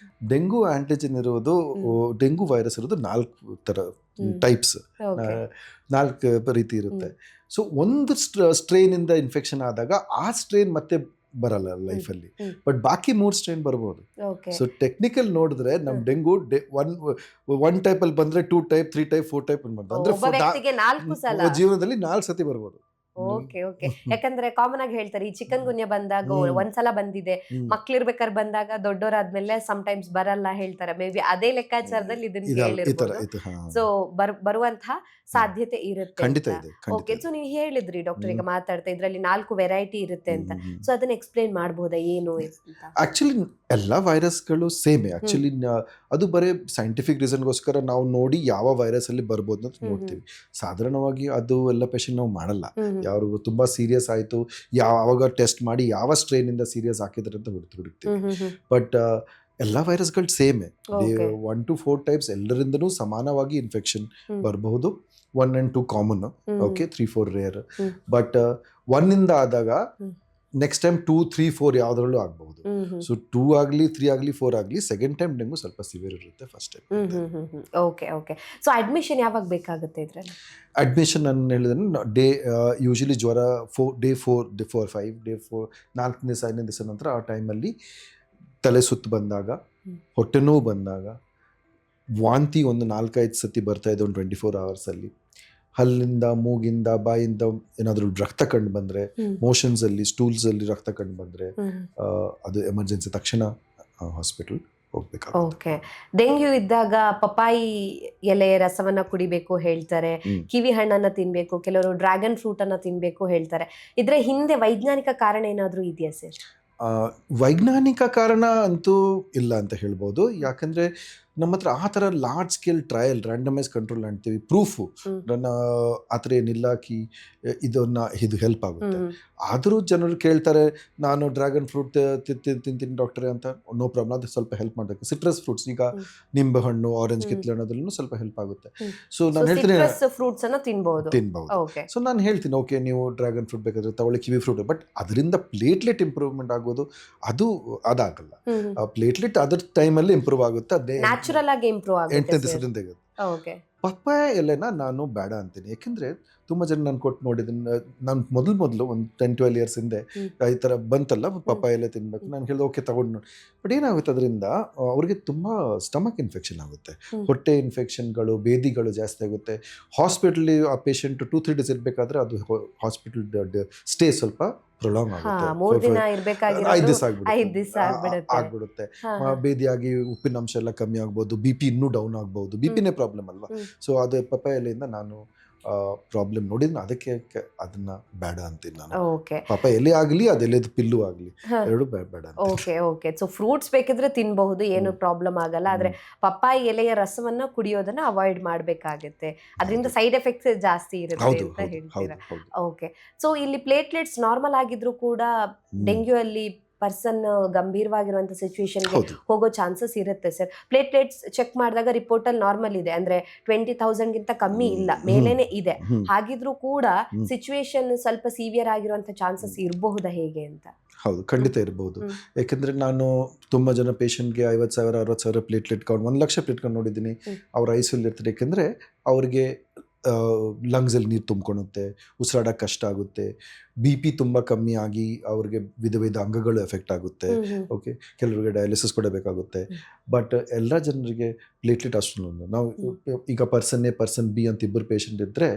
S1: ಡೆಂಗು ಆಂಟಿಜನ್ ಇರೋದು, ಡೆಂಗು ವೈರಸ್ ಇರೋದು 4 ಥರ ಟೈಪ್ಸ್, 4 ರೀತಿ ಇರುತ್ತೆ. ಸೊ ಒಂದು ಸ್ಟ್ರೇನ್ ಇಂದ ಇನ್ಫೆಕ್ಷನ್ ಆದಾಗ ಆ ಸ್ಟ್ರೇನ್ ಮತ್ತೆ ಬರಲ್ಲ ಲೈಫಲ್ಲಿ, ಬಟ್ ಬಾಕಿ 3 ಸ್ಟ್ರೈನ್ ಬರ್ಬೋದು.
S2: ಓಕೆ
S1: ಸೊ ಟೆಕ್ನಿಕಲ್ ನೋಡಿದ್ರೆ ನಮ್ ಡೆಂಗು ಒನ್ ಟೈಪ್ ಅಲ್ಲಿ ಬಂದ್ರೆ 2 ಟೈಪ್ 3 ಟೈಪ್ 4 ಟೈಪ್ ಅಂದ್ರೆ
S2: ಒಬ್ಬ ವ್ಯಕ್ತಿಗೆ 4 ಸಲ.
S1: ಜೀವನದಲ್ಲಿ 4 ಸತಿ ಬರ್ಬೋದು.
S2: ಓಕೆ ಓಕೆ ಯಾಕಂದ್ರೆ ಕಾಮನ್ ಆಗಿ ಹೇಳ್ತಾರೆ ಈ ಚಿಕನ್ ಗುನ್ಯ ಬಂದಾಗ ಒಂದ್ಸಲ ಬಂದಿದೆ, ಮಕ್ಳಿರ್ಬೇಕಾದ್ರೆ ಬಂದಾಗ ದೊಡ್ಡವರಾದ್ಮೇಲೆ ಟೈಮ್ಸ್ ಬರಲ್ಲ ಹೇಳ್ತಾರೆ. ಮೇ ಬಿ ಅದೇ ಲೆಕ್ಕಾಚಾರದಲ್ಲಿ ಇದನ್ನ ಕೇಳಿರ್ಬೋದು. ಸೊ ಬರುವಂತಹ ಸಾಧ್ಯತೆ ಇರುತ್ತೆ.
S1: ಖಂಡಿತ ಇದೆ.
S2: ಓಕೆ, ಸೊ ನೀವು ಹೇಳಿದ್ರಿ ಡಾಕ್ಟರ್ ಈಗ ಮಾತಾಡ್ತಾ ಇದ್ರಲ್ಲಿ 4 ವೆರೈಟಿ ಇರುತ್ತೆ ಅಂತ. ಸೊ ಅದನ್ನ ಎಕ್ಸ್ಪ್ಲೇನ್ ಮಾಡಬಹುದಾ ಏನು ಅಂತ?
S1: ಆಕ್ಚುಲಿ ಎಲ್ಲ ವೈರಸ್ಗಳು ಸೇಮ್. ಆಕ್ಚುಲಿ ಅದು ಬರೀ ಸೈಂಟಿಫಿಕ್ ರೀಸನ್ಗೋಸ್ಕರ ನಾವು ನೋಡಿ ಯಾವ ವೈರಸ್ ಅಲ್ಲಿ ಬರ್ಬೋದು ಅಂತ ನೋಡ್ತೀವಿ. ಸಾಧಾರಣವಾಗಿ ಅದು ಎಲ್ಲ ಪೇಷಂಟ್ ನಾವು ಮಾಡಲ್ಲ. ಯಾರು ತುಂಬಾ ಸೀರಿಯಸ್ ಆಯ್ತು ಯಾವಾಗ ಟೆಸ್ಟ್ ಮಾಡಿ ಯಾವ ಸ್ಟ್ರೈನ್ ಇಂದ ಸೀರಿಯಸ್ ಹಾಕಿದ್ರೆ ಅಂತ ಹುಡುಕ್ತೀವಿ. ಬಟ್ ಎಲ್ಲ ವೈರಸ್ಗಳು ಸೇಮೆ. 1 to 4 ಟೈಪ್ಸ್ ಎಲ್ಲರಿಂದನೂ ಸಮಾನವಾಗಿ ಇನ್ಫೆಕ್ಷನ್ ಬರಬಹುದು. 1 and 2 common, okay, 3, 4 rare. But 1 ಇಂದ ಆದಾಗ ನೆಕ್ಸ್ಟ್ ಟೈಮ್ 2, 3, 4 ಯಾವ್ದ್ರಲ್ಲೂ ಆಗ್ಬಹುದು. ಸೊ 2 ಆಗಲಿ 3 ಆಗಲಿ 4 ಆಗಲಿ ಸೆಕೆಂಡ್ ಟೈಮ್ ಡೆಂಗು ಸ್ವಲ್ಪ ಸಿವಿಯರ್ ಇರುತ್ತೆ first time.
S2: Okay okay. So admission ಯಾವಾಗ ಬೇಕಾಗುತ್ತೆ ಇದ್ರಲ್ಲಿ?
S1: ಅಡ್ಮಿಷನ್ ನಾನು ಹೇಳಿದ್ರೆ ಡೇ ಯೂಶಲಿ ಜ್ವರ ಡೇ 4, 5, ಡೇ 4 4 ದಿವಸ 5ನೇ ದಿವಸ ನಂತರ ಆ ಟೈಮಲ್ಲಿ ತಲೆ ಸುತ್ತು ಬಂದಾಗ, ಹೊಟ್ಟೆ ನೋವು ಬಂದಾಗ, ವಾಂತಿ ಒಂದು 4-5 ಸತಿ ಬರ್ತಾ ಇದೆ ಒಂದು 24 hours ಅಲ್ಲಿ, ಹಲ್ಲಿಂದ ಮೂಗಿಂದ ಬಾಯಿಂದ ಏನಾದರೂ ರಕ್ತ ಕಂಡು ಬಂದರೆ, ಮೋಷನ್ಸ್ ಅಲ್ಲಿ ಸ್ಟೂಲ್ಸ್ ಅಲ್ಲಿ ರಕ್ತ ಕಂಡು ಬಂದರೆ ಅದು ಎಮರ್ಜೆನ್ಸಿ ತಕ್ಷಣ ಹಾಸ್ಪಿಟಲ್ ಹೋಗ್ಬೇಕು.
S2: ಓಕೆ. ಡೆಂಗ್ಯೂ ಇದ್ದಾಗ ಪಪಾಯಿ ಎಲೆಯ ರಸವನ್ನ ಕುಡಿಬೇಕು ಹೇಳ್ತಾರೆ, ಕಿವಿ ಹಣ್ಣನ್ನ ತಿನ್ಬೇಕು, ಕೆಲವರು ಡ್ರ್ಯಾಗನ್ ಫ್ರೂಟ್ ಅನ್ನ ತಿನ್ಬೇಕು ಹೇಳ್ತಾರೆ. ಇದ್ರ ಹಿಂದೆ ವೈಜ್ಞಾನಿಕ ಕಾರಣ ಏನಾದ್ರೂ ಇದೆಯಾ ಸರ್?
S1: ವೈಜ್ಞಾನಿಕ ಕಾರಣ ಅಂತೂ ಇಲ್ಲ ಅಂತ ಹೇಳ್ಬೋದು. ಯಾಕಂದರೆ ನಮ್ಮ ಹತ್ರ ಆ ಥರ large scale trial randomise control ಅಂತೀವಿ, ಪ್ರೂಫು ಆ ಥರ ಏನಿಲ್ಲ ಕಿ ಇದು ಹೆಲ್ಪ್ ಆಗುತ್ತೆ. ಆದರೂ ಜನರು ಕೇಳ್ತಾರೆ, ನಾನು ಡ್ರ್ಯಾಗನ್ ಫ್ರೂಟ್ ತಿಂತೀನಿ ಡಾಕ್ಟರೇ ಅಂತ. ನೋ ಪ್ರಾಬ್ಲಮ್, ಅದು ಸ್ವಲ್ಪ ಹೆಲ್ಪ್ ಮಾಡಬೇಕು. ಸಿಟ್ರಸ್ ಫ್ರೂಟ್ಸ್, ಈಗ ನಿಂಬೆ ಹಣ್ಣು, ಆರೆಂಜ್ ಕಿತ್ತಲೆ ಹಣ್ಣು ಸ್ವಲ್ಪ ಹೆಲ್ಪ್ ಆಗುತ್ತೆ. ಸೊ ನಾನು ಹೇಳ್ತೀನಿ
S2: ಫ್ರೂಟ್ಸ್ ಅನ್ನ ತಿನ್ಬಹುದು.
S1: ಸೊ ನಾನು ಹೇಳ್ತೀನಿ, ಓಕೆ ನೀವು ಡ್ರ್ಯಾಗನ್ ಫ್ರೂಟ್ ಬೇಕಾದ್ರೆ ತಗೊಳ್ಳಿ, ಕಿವಿ ಫ್ರೂಟ್. ಬಟ್ ಅದರಿಂದ ಪ್ಲೇಟ್ಲೆಟ್ ಇಂಪ್ರೂವ್ಮೆಂಟ್ ಆಗೋದು ಅದಾಗಲ್ಲ. ಪ್ಲೇಟ್ಲೆಟ್ ಅದರ ಟೈಮಲ್ಲಿ ಇಂಪ್ರೂವ್ ಆಗುತ್ತೆ, ಅದೇ
S2: ನ್ಯಾಚುರಲ್ ಆಗಿ ಇಂಪ್ರೂವ್ ಆಗುತ್ತೆ.
S1: 8ನೇ ದಿವಸದಿಂದ ಪಪ್ಪಾಯ ಎಲೆನ ನಾನು ಬೇಡ ಅಂತೀನಿ. ಯಾಕೆಂದರೆ ತುಂಬ ಜನ ನಾನು ಕೊಟ್ಟು ನೋಡಿದ್ದೀನಿ. ನಾನು ಮೊದಲು ಒಂದು 10-12 years ಹಿಂದೆ ಈ ಥರ ಬಂತಲ್ಲ ಪಪ್ಪಾಯ ಎಲೆ ತಿನ್ಬೇಕು, ನಾನು ಹೇಳಿದೆ ಓಕೆ ತಗೊಂಡು ನೋಡಿ. ಬಟ್ ಏನಾಗುತ್ತೆ ಅದರಿಂದ ಅವ್ರಿಗೆ ತುಂಬ ಸ್ಟಮಕ್ ಇನ್ಫೆಕ್ಷನ್ ಆಗುತ್ತೆ, ಹೊಟ್ಟೆ ಇನ್ಫೆಕ್ಷನ್ಗಳು, ಬೇದಿಗಳು ಜಾಸ್ತಿ ಆಗುತ್ತೆ. ಹಾಸ್ಪಿಟಲ್ ಆ ಪೇಷಂಟ್ 2-3 days ಇರಬೇಕಾದ್ರೆ ಅದು ಹಾಸ್ಪಿಟಲ್ ಸ್ಟೇ ಸ್ವಲ್ಪ ಪ್ರೊಲಾಂಗ್ ಆಗುತ್ತೆ. 5 ದಿವಸ ಆಗ್ಬಿಡುತ್ತೆ. ಬೇದಿಯಾಗಿ ಉಪ್ಪಿನಾಂಶ ಎಲ್ಲ ಕಮ್ಮಿ ಆಗ್ಬೋದು, BP ಇನ್ನೂ ಡೌನ್ ಆಗ್ಬೋದು. BPನೇ ಪ್ರಾಬ್ಲಮ್ ಅಲ್ವಾ. ಸೊ ಅದು ಪಪ್ಪಾಯ ಎಲೆಯಿಂದ ನಾನು ಪ್ರಾಬ್ಲಮ್ ನೋಡಿದ್ರೆ ಅದಕ್ಕೆ ಅದನ್ನ ಬೇಡ ಅಂತೀನಿ ನಾನು. ಪಪ್ಪಾಯ ಎಲೆ ಆಗಲಿ ಅದೆಲೆದು ಪಿಲ್ಲು ಆಗಲಿ ಎರಡು ಬೇಡ.
S2: Okay okay. ಸೊ ಫ್ರೂಟ್ಸ್ ಬೇಕಿದ್ರೆ ತಿನ್ಬಹುದು, ಏನು ಪ್ರಾಬ್ಲಮ್ ಆಗಲ್ಲ. ಆದ್ರೆ ಪಪ್ಪಾಯಿ ಎಲೆಯ ರಸವನ್ನ ಕುಡಿಯೋದನ್ನ ಅವಾಯ್ಡ್ ಮಾಡ್ಬೇಕಾಗುತ್ತೆ, ಅದರಿಂದ ಸೈಡ್ ಎಫೆಕ್ಟ್ಸ್ ಜಾಸ್ತಿ ಇರುತ್ತೆ ಅಂತ ಹೇಳ್ತೀರಾ. ಓಕೆ. ಸೊ ಇಲ್ಲಿ ಪ್ಲೇಟ್ಲೆಟ್ಸ್ ನಾರ್ಮಲ್ ಆಗಿದ್ರು ಕೂಡ ಡೆಂಗ್ಯೂ ಅಲ್ಲಿ ಪರ್ಸನ್ ಗಂಭೀರವಾಗಿರುವಂತ ಸಿಚುವೇಶನ್ಗೆ ಹೋಗೋ ಚಾನ್ಸಸ್ ಇರುತ್ತೆ ಸರ್. ಪ್ಲೇಟ್ಲೆಟ್ಸ್ ಚೆಕ್ ಮಾಡಿದಾಗ ರಿಪೋರ್ಟ್ ಅಲ್ಲಿ ನಾರ್ಮಲ್ ಇದೆ, ಅಂದ್ರೆ 20,000 ಗಿಂತ ಕಮ್ಮಿ ಇಲ್ಲ, ಮೇಲೇನೆ ಇದೆ. ಹಾಗಿದ್ರೂ ಕೂಡ ಸಿಚುವೇಶನ್ ಸ್ವಲ್ಪ ಸಿವಿಯರ್ ಆಗಿರುವಂತ ಚಾನ್ಸಸ್ ಇರಬಹುದಾ ಹೇಗೆ ಅಂತ?
S1: ಹೌದು, ಖಂಡಿತ ಇರಬಹುದು. ಯಾಕಂದ್ರೆ ನಾನು ತುಂಬಾ ಜನ ಪೇಷಂಟ್ಗೆ 50,000 60,000 platelet count, 1 lakh plate count ನೋಡಿದ್ದೀನಿ. ಅವ್ರ ಐಸಿಯಲ್ಲಿ ಇರ್ತಾರೆ. ಯಾಕೆಂದ್ರೆ ಅವ್ರಿಗೆ ಲಂಗ್ಸಲ್ಲಿ ನೀರು ತುಂಬ್ಕೊಳುತ್ತೆ, ಉಸಿರಾಡಕ್ಕೆ ಕಷ್ಟ ಆಗುತ್ತೆ, BP ತುಂಬ ಕಮ್ಮಿ ಆಗಿ ಅವ್ರಿಗೆ ವಿಧ ಅಂಗಗಳು ಎಫೆಕ್ಟ್ ಆಗುತ್ತೆ. ಓಕೆ, ಕೆಲವರಿಗೆ ಡಯಾಲಿಸಿಸ್ ಕೂಡ ಬೇಕಾಗುತ್ತೆ. ಬಟ್ ಎಲ್ಲ ಜನರಿಗೆ ಪ್ಲೇಟ್ಲೆಟ್ ಅಷ್ಟೊಂದು ನಾವು ಈಗ ಪರ್ಸನ್ ಬಿ ಅಂತ ಇಬ್ಬರು ಪೇಷಂಟ್ ಇದ್ದರೆ,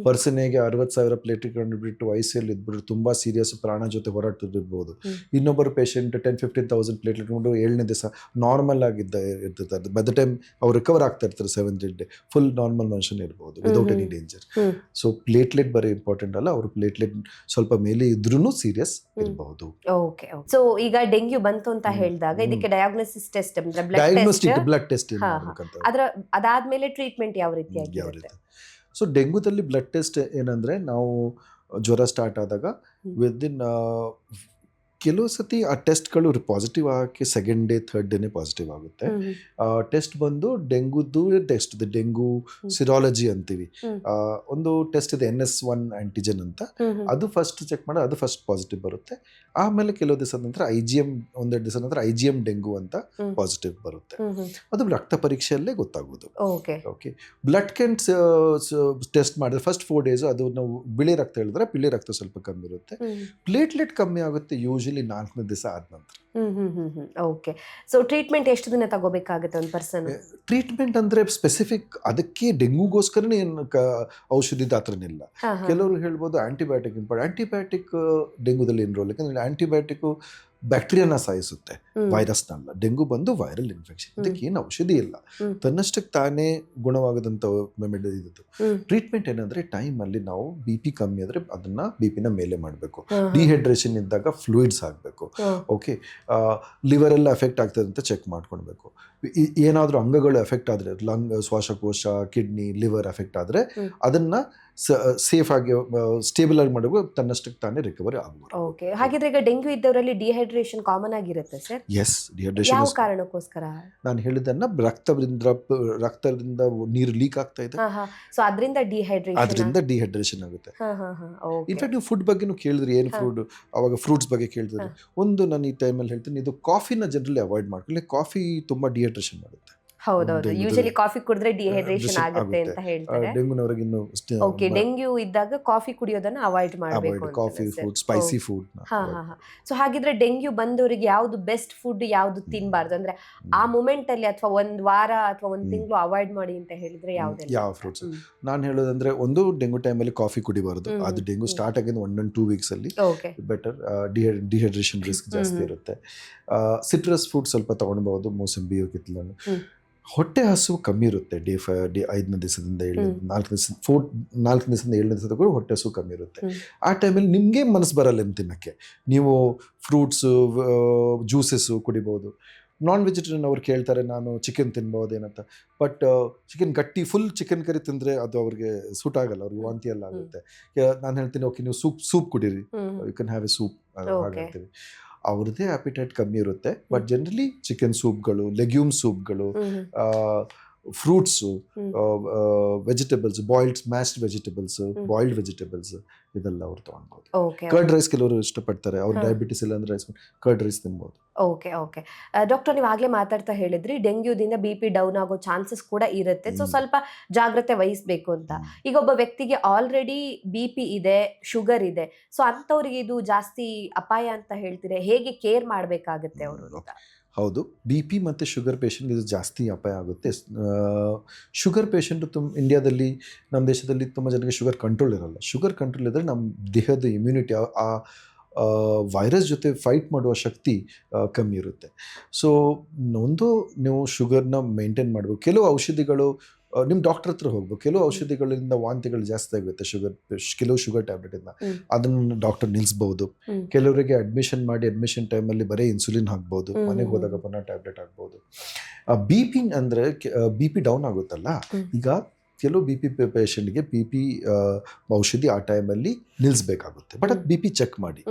S1: ಪರ್ಸನ್ ಎಗೆ 60,000 ಪ್ಲೇಟ್ಲೆಟ್ ಕಂಡುಬಿಟ್ಟು ICL ಇದ್ಬಿಟ್ಟು ತುಂಬ ಸೀರಿಯಸ್ ಪ್ರಾಣ ಜೊತೆ ಹೋರಾಡ್ತಿರ್ಬೋದು. ಇನ್ನೊಬ್ಬರು ಪೇಷಂಟ್ 10-15,000 ಪ್ಲೇಟ್ಲೆಟ್ ಕೊಂಡು 7ನೇ ದಿವಸ ನಾರ್ಮಲ್ ಇರ್ತಿರ್ತಾರೆ. ಬೈ ದ ಟೈಮ್ ಅವ್ರು ರಿಕವರ್ ಆಗ್ತಾ ಇರ್ತಾರೆ 7th day ಫುಲ್ ನಾರ್ಮಲ್ ಮನುಷ್ಯನ್ ಇರ್ಬೋದು without any danger. So platelet ಬರೀ ಇಂಪಾರ್ಟೆಂಟ್ ಅಲ್ಲ, ಅವರು ಪ್ಲೇಟ್ಲೆಟ್ ಸ್ವಲ್ಪ ಮೇಲೆ ಇದ್ರೂ ಸೀರಿಯಸ್ ಇರಬಹುದು.
S2: ಓಕೆ. ಸೊ ಈಗ ಡೆಂಗ್ಯೂ ಬಂತು ಅಂತ ಹೇಳಿದಾಗ ಇದಕ್ಕೆ ಡಯಾಗ್ನೋಸಿಸ್ ಟೆಸ್ಟ್ ಅಂದ್ರೆ
S1: ಬ್ಲಡ್ ಟೆಸ್ಟ್
S2: ಅದಾದ್ಮೇಲೆ ಟ್ರೀಟ್ಮೆಂಟ್ ಯಾವ ರೀತಿಯಾಗಿರುತ್ತೆ?
S1: ಸೊ ಡೆಂಗ್ಯೂದಲ್ಲಿ ಬ್ಲಡ್ ಟೆಸ್ಟ್ ಏನಂದ್ರೆ, ನಾವು ಜ್ವರ ಸ್ಟಾರ್ಟ್ ಆದಾಗ ವಿದಿನ್ ಕೆಲವು ಸತಿ ಆ ಟೆಸ್ಟ್ಗಳು ಪಾಸಿಟಿವ್ ಆಗಿ ಸೆಕೆಂಡ್ ಡೇ 3rd ಡೇನೇ ಪಾಸಿಟಿವ್ ಆಗುತ್ತೆ. ಟೆಸ್ಟ್ ಬಂದು ಡೆಂಗೂದು ಟೆಸ್ಟ್, ಡೆಂಗು ಸಿರಾಲಜಿ ಅಂತೀವಿ. ಒಂದು ಟೆಸ್ಟ್ ಇದೆ NS1 ಆಂಟಿಜನ್ ಅಂತ, ಅದು ಫಸ್ಟ್ ಚೆಕ್ ಮಾಡಿ ಅದು ಫಸ್ಟ್ ಪಾಸಿಟಿವ್ ಬರುತ್ತೆ. ಆಮೇಲೆ ಕೆಲವು ದಿವಸದ ನಂತರ IgM, 1-2 ದಿವಸ ನಂತರ IgM ಡೆಂಗು ಅಂತ ಪಾಸಿಟಿವ್ ಬರುತ್ತೆ. ಅದು ರಕ್ತ ಪರೀಕ್ಷೆಯಲ್ಲೇ ಗೊತ್ತಾಗೋದು. ಓಕೆ, ಬ್ಲಡ್ ಕ್ಯಾನ್ಸ್ ಟೆಸ್ಟ್ ಮಾಡಿದ್ರೆ ಫಸ್ಟ್ 4 days ಅದು ನಾವು ಬಿಳಿ ರಕ್ತ ಹೇಳಿದ್ರೆ ಬಿಳಿ ರಕ್ತ ಸ್ವಲ್ಪ ಕಮ್ಮಿ ಇರುತ್ತೆ, ಪ್ಲೇಟ್ಲೆಟ್ ಕಮ್ಮಿ ಆಗುತ್ತೆ. ಯೂಶಲಿ ಯೂಶಲಿ 4ನೇ ದಿವಸ ಆದ ನಂತರ.
S2: ಓಕೆ. ಸೊ ಟ್ರೀಟ್ಮೆಂಟ್ ಎಷ್ಟು ದಿನ ತಗೋಬೇಕಾಗುತ್ತೆ ಒಂದು ಪರ್ಸನ್?
S1: ಟ್ರೀಟ್ಮೆಂಟ್ ಅಂದರೆ ಸ್ಪೆಸಿಫಿಕ್ ಅದಕ್ಕೆ ಡೆಂಗೂಗೋಸ್ಕರನೇ ಏನು ಔಷಧಿದ ಆ ಥರನಿಲ್ಲ. ಕೆಲವರು ಹೇಳ್ಬೋದು ಆ್ಯಂಟಿಬಯೋಟಿಕ್ ಆ್ಯಂಟಿಬಯೋಟಿಕ್ ಡೆಂಗೂದಲ್ಲಿ ಏನು ರೋಲ್, ಯಾಕಂದರೆ ಆ್ಯಂಟಿಬಯೋಟಿಕ್ಕು ಬ್ಯಾಕ್ಟೀರಿಯಾನ ಸಾಯಿಸುತ್ತೆ, ವೈರಸ್ನಲ್ಲ. ಡೆಂಗು ಬಂದು ವೈರಲ್ ಇನ್ಫೆಕ್ಷನ್, ಇದಕ್ಕೆ ಏನು ಔಷಧಿ ಇಲ್ಲ, ತನ್ನಷ್ಟಕ್ಕೆ ತಾನೇ ಗುಣವಾಗದಂಥ ಇದು. ಟ್ರೀಟ್ಮೆಂಟ್ ಏನಂದರೆ ಟೈಮಲ್ಲಿ ನಾವು ಬಿ ಪಿ ಕಮ್ಮಿ ಆದರೆ ಅದನ್ನು ಬಿ ಪಿನ ಮೇಲೆ ಮಾಡಬೇಕು. ಡಿಹೈಡ್ರೇಷನ್ ಇದ್ದಾಗ ಫ್ಲೂಯಿಡ್ಸ್ ಹಾಕಬೇಕು. ಓಕೆ, ಲಿವರೆಲ್ಲ ಎಫೆಕ್ಟ್ ಆಗ್ತದೆ ಅಂತ ಚೆಕ್ ಮಾಡ್ಕೊಳ್ಬೇಕು. ಏನಾದರೂ ಅಂಗಗಳು ಎಫೆಕ್ಟ್ ಆದರೆ, ಶ್ವಾಸಕೋಶ, ಕಿಡ್ನಿ, ಲಿವರ್ ಎಫೆಕ್ಟ್ ಆದರೆ ಅದನ್ನು ಸೇಫ್ ಆಗಿ ಸ್ಟೇಬಲ್ ಆಗಿ ಮಾಡಬೇಕು, ತನ್ನಷ್ಟಕ್ಕೆ ತಾನೇ ರಿಕವರಿ ಆಗಬಹುದು.
S2: ಓಕೆ, ಹಾಗಿದ್ರೆ ಈಗ ಡೆಂಗ್ಯೂ ಇದ್ದವರಲ್ಲಿ ಡಿಹೈಡ್ರೇಷನ್ ಕಾಮನ್ ಆಗಿರುತ್ತೆ ಸರ್?
S1: ಎಸ್, ಡಿಹೈಡ್ರೇಷನ್
S2: ಯಾವ ಕಾರಣಕ್ಕೋಸ್ಕರ? ನಾನು
S1: ಹೇಳಿದ್ದನ್ನ ರಕ್ತದಿಂದ ನೀರು ಲೀಕ್ ಆಗ್ತಾ ಇದೆ,
S2: ಸೊ ಅದರಿಂದ
S1: ಡಿಹೈಡ್ರೇಷನ್ ಆಗುತ್ತೆ. ಇನ್ಫ್ಯಾಕ್ಟ್ ನೀವು ಫುಡ್ ಬಗ್ಗೆನೂ ಕೇಳಿದ್ರಿ, ಏನು ಫುಡ್, ಅವಾಗ ಫ್ರೂಟ್ಸ್ ಬಗ್ಗೆ ಕೇಳಿದ್ರಿ. ಒಂದು ನಾನು ಈ ಟೈಮಲ್ಲಿ ಹೇಳ್ತೀನಿ, ಇದು ಕಾಫಿನ ಜನರಲಿ ಅವಾಯ್ಡ್ ಮಾಡ್ಕೊಳ್ಳಿ. ಕಾಫಿ ತುಂಬಾ ಡಿಹೈಡ್ರೇಷನ್ ಮಾಡುತ್ತೆ.
S2: ಹೌದೌದು, ಯೂಶಲಿ ಕಾಫಿ ಕುಡಿದ್ರೆ ಡಿಹೈಡ್ರೇಷನ್ ಆಗುತ್ತೆ ಅಂತ ಹೇಳ್ತಾರೆ.
S1: ಡೆಂಗ್ಯೂನವರಿಗೆ ಇನ್ನು
S2: ಓಕೆ, ಡೆಂಗ್ಯೂ ಇದ್ದಾಗ ಕಾಫಿ ಕುಡಿಯೋದನ್ನ ಅವಾಯ್ಡ್ ಮಾಡಬೇಕು.
S1: Coffee, food, spicy food.
S2: So ಹಾಗಿದ್ರೆ ಡೆಂಗ್ಯೂ ಬಂದವರಿಗೆ ಯಾವ್ದು ಬೆಸ್ಟ್ ಫುಡ್, ಯಾವ್ದು ತಿನ್ಬಾರ್ದು ಅಂದ್ರೆ ಆ ಮೂಮೆಂಟ್ ಅಲ್ಲಿ, ಅಥವಾ ಒಂದ್ ವಾರ ಅಥವಾ ಒಂದ್ ತಿಂಗಳು ಅವಾಯ್ಡ್ ಮಾಡಿ ಅಂತ ಹೇಳಿದ್ರೆ
S1: ಯಾವ ಫ್ರೂಟ್ಸ್? ನಾನು ಹೇಳೋದಂದ್ರೆ, ಒಂದು ಡೆಂಗು ಟೈಮಲ್ಲಿ ಕಾಫಿ ಕುಡಿಬಾರ್ದು. ಅದು ಡೆಂಗು ಸ್ಟಾರ್ಟ್ ಆಗಿದ್ದು 1-2 ವೀಕ್ಸ್ ಅಲ್ಲಿ ಬೆಟರ್. ಡಿಹೈಡ್ರೇಷನ್ ರಿಸ್ಕ್ ಜಾಸ್ತಿ ಇರುತ್ತೆ. ಸಿಟ್ರಸ್ ಫ್ರೂಟ್ ಸ್ವಲ್ಪ ತಗೊಳ್ಬಹುದು, ಮೋಸಂಬಿ, ಕಿತ್ತಲೆ. ಹೊಟ್ಟೆ ಹಸು ಕಮ್ಮಿ ಇರುತ್ತೆ. ಡೇ 5ನೇ ದಿವಸದಿಂದ 4ನೇ ದಿವಸದಿಂದ 7ನೇ ದಿವಸದ ಕೂಡ ಹೊಟ್ಟೆ ಹಸು ಕಮ್ಮಿ ಇರುತ್ತೆ. ಆ ಟೈಮಲ್ಲಿ ನಿಮಗೆ ಮನಸ್ಸು ಬರಲ್ಲ ತಿನ್ನಕ್ಕೆ, ನೀವು ಫ್ರೂಟ್ಸು, ಜ್ಯೂಸಸ್ಸು ಕುಡಿಬೋದು. ನಾನ್ ವೆಜಿಟೇರಿಯನ್ ಅವ್ರು ಕೇಳ್ತಾರೆ, ನಾನು ಚಿಕನ್ ತಿನ್ಬೋದೇನಂತ. ಬಟ್ ಚಿಕನ್ ಗಟ್ಟಿ ಫುಲ್ ಚಿಕನ್ ಕರಿ ತಿಂದರೆ ಅದು ಅವ್ರಿಗೆ ಸೂಟ್ ಆಗಲ್ಲ, ಅವ್ರಿಗೆ ವಾಂತಿ ಎಲ್ಲ ಆಗುತ್ತೆ. ನಾನು ಹೇಳ್ತೀನಿ, ಓಕೆ ನೀವು ಸೂಪ್ ಕುಡೀರಿ, you can have a soup ಹಾಗಾಗ್ತೀವಿ. ಅವ್ರದ್ದೇ ಆಪಿಟೈಟ್ ಕಮ್ಮಿ ಇರುತ್ತೆ. ಬಟ್ ಜನರಲಿ ಚಿಕನ್ ಸೂಪ್ಗಳು, ಲೆಗ್ಯೂಮ್ ಸೂಪ್ಗಳು, fruits, vegetables, mashed vegetables, boiled vegetables, ಇದೆಲ್ಲ ಅವ್ರು ತಗೊಳ್ಬೋದು. ಕರ್ಡ್ ರೈಸ್ ಕೆಲವರು ಇಷ್ಟಪಡ್ತಾರೆ, ಅವ್ರು ಡಯಾಬಿಟಿಸ್ ಇಲ್ಲ ಅಂದ್ರೆ ಕರ್ಡ್ ರೈಸ್ ತಿನ್ಬೋದು.
S2: ಓಕೆ ಓಕೆ ಡಾಕ್ಟರ್, ನೀವು ಆಗ್ಲೇ ಮಾತಾಡ್ತಾ ಹೇಳಿದ್ರಿ ಡೆಂಗ್ಯೂದಿಂದ BP ಡೌನ್ ಆಗೋ ಚಾನ್ಸಸ್ ಕೂಡ ಇರುತ್ತೆ, ಸೊ ಸ್ವಲ್ಪ ಜಾಗ್ರತೆ ವಹಿಸ್ಬೇಕು ಅಂತ. ಈಗ ಒಬ್ಬ ವ್ಯಕ್ತಿಗೆ ಆಲ್ರೆಡಿ BP ಇದೆ, ಶುಗರ್ ಇದೆ, ಸೊ ಅಂಥವ್ರಿಗೆ ಇದು ಜಾಸ್ತಿ ಅಪಾಯ ಅಂತ ಹೇಳ್ತೀರಾ? ಹೇಗೆ ಕೇರ್ ಮಾಡಬೇಕಾಗುತ್ತೆ ಅವರು ಅಂತ?
S1: ಹೌದು, BP ಮತ್ತು ಶುಗರ್ ಪೇಷಂಟ್ ಇದು ಜಾಸ್ತಿ ಅಪಾಯ ಆಗುತ್ತೆ. ಶುಗರ್ ಪೇಷಂಟು ಇಂಡಿಯಾದಲ್ಲಿ, ನಮ್ಮ ದೇಶದಲ್ಲಿ ತುಂಬ ಜನಕ್ಕೆ ಶುಗರ್ ಕಂಟ್ರೋಲ್ ಇರಲ್ಲ. ಶುಗರ್ ಕಂಟ್ರೋಲ್ ಇದ್ದರೆ ನಮ್ಮ ದೇಹದ ಇಮ್ಯುನಿಟಿ, ಆ ವೈರಸ್ ಜೊತೆ ಫೈಟ್ ಮಾಡುವ ಶಕ್ತಿ ಕಮ್ಮಿ ಇರುತ್ತೆ. ಸೊ ಒಂದು ನೀವು ಶುಗರ್ನ ಮೇಂಟೈನ್ ಮಾಡಬೇಕು. ಕೆಲವು ಔಷಧಿಗಳು ನಿಮ್ಮ ಡಾಕ್ಟರ್ ಹತ್ರ ಹೋಗ್ಬೇಕು. ಕೆಲವು ಔಷಧಿಗಳಿಂದ ವಾಂತಿಗಳು ಜಾಸ್ತಿ ಆಗುತ್ತೆ, ಕೆಲವು ಶುಗರ್ ಟ್ಯಾಬ್ಲೆಟಿಂದ. ಅದನ್ನು ಡಾಕ್ಟರ್ ನಿಲ್ಲಿಸ್ಬೋದು. ಕೆಲವರಿಗೆ ಅಡ್ಮಿಷನ್ ಟೈಮಲ್ಲಿ ಬರೀ ಇನ್ಸುಲಿನ್ ಹಾಕ್ಬೋದು, ಮನೆಗೆ ಹೋದಾಗ ಪುನಃ ಟ್ಯಾಬ್ಲೆಟ್ ಹಾಕ್ಬೋದು. BP ಅಂದರೆ BP ಡೌನ್ ಆಗುತ್ತಲ್ಲ, ಈಗ ಕೆಲವು BP ಪೇಷಂಟ್ಗೆ BP ಔಷಧಿ ಆ ಟೈಮಲ್ಲಿ ನಿಲ್ಲಿಸ್ಬೇಕಾಗುತ್ತೆ. ಬಟ್ ಅದು BP ಚೆಕ್ ಮಾಡಿ,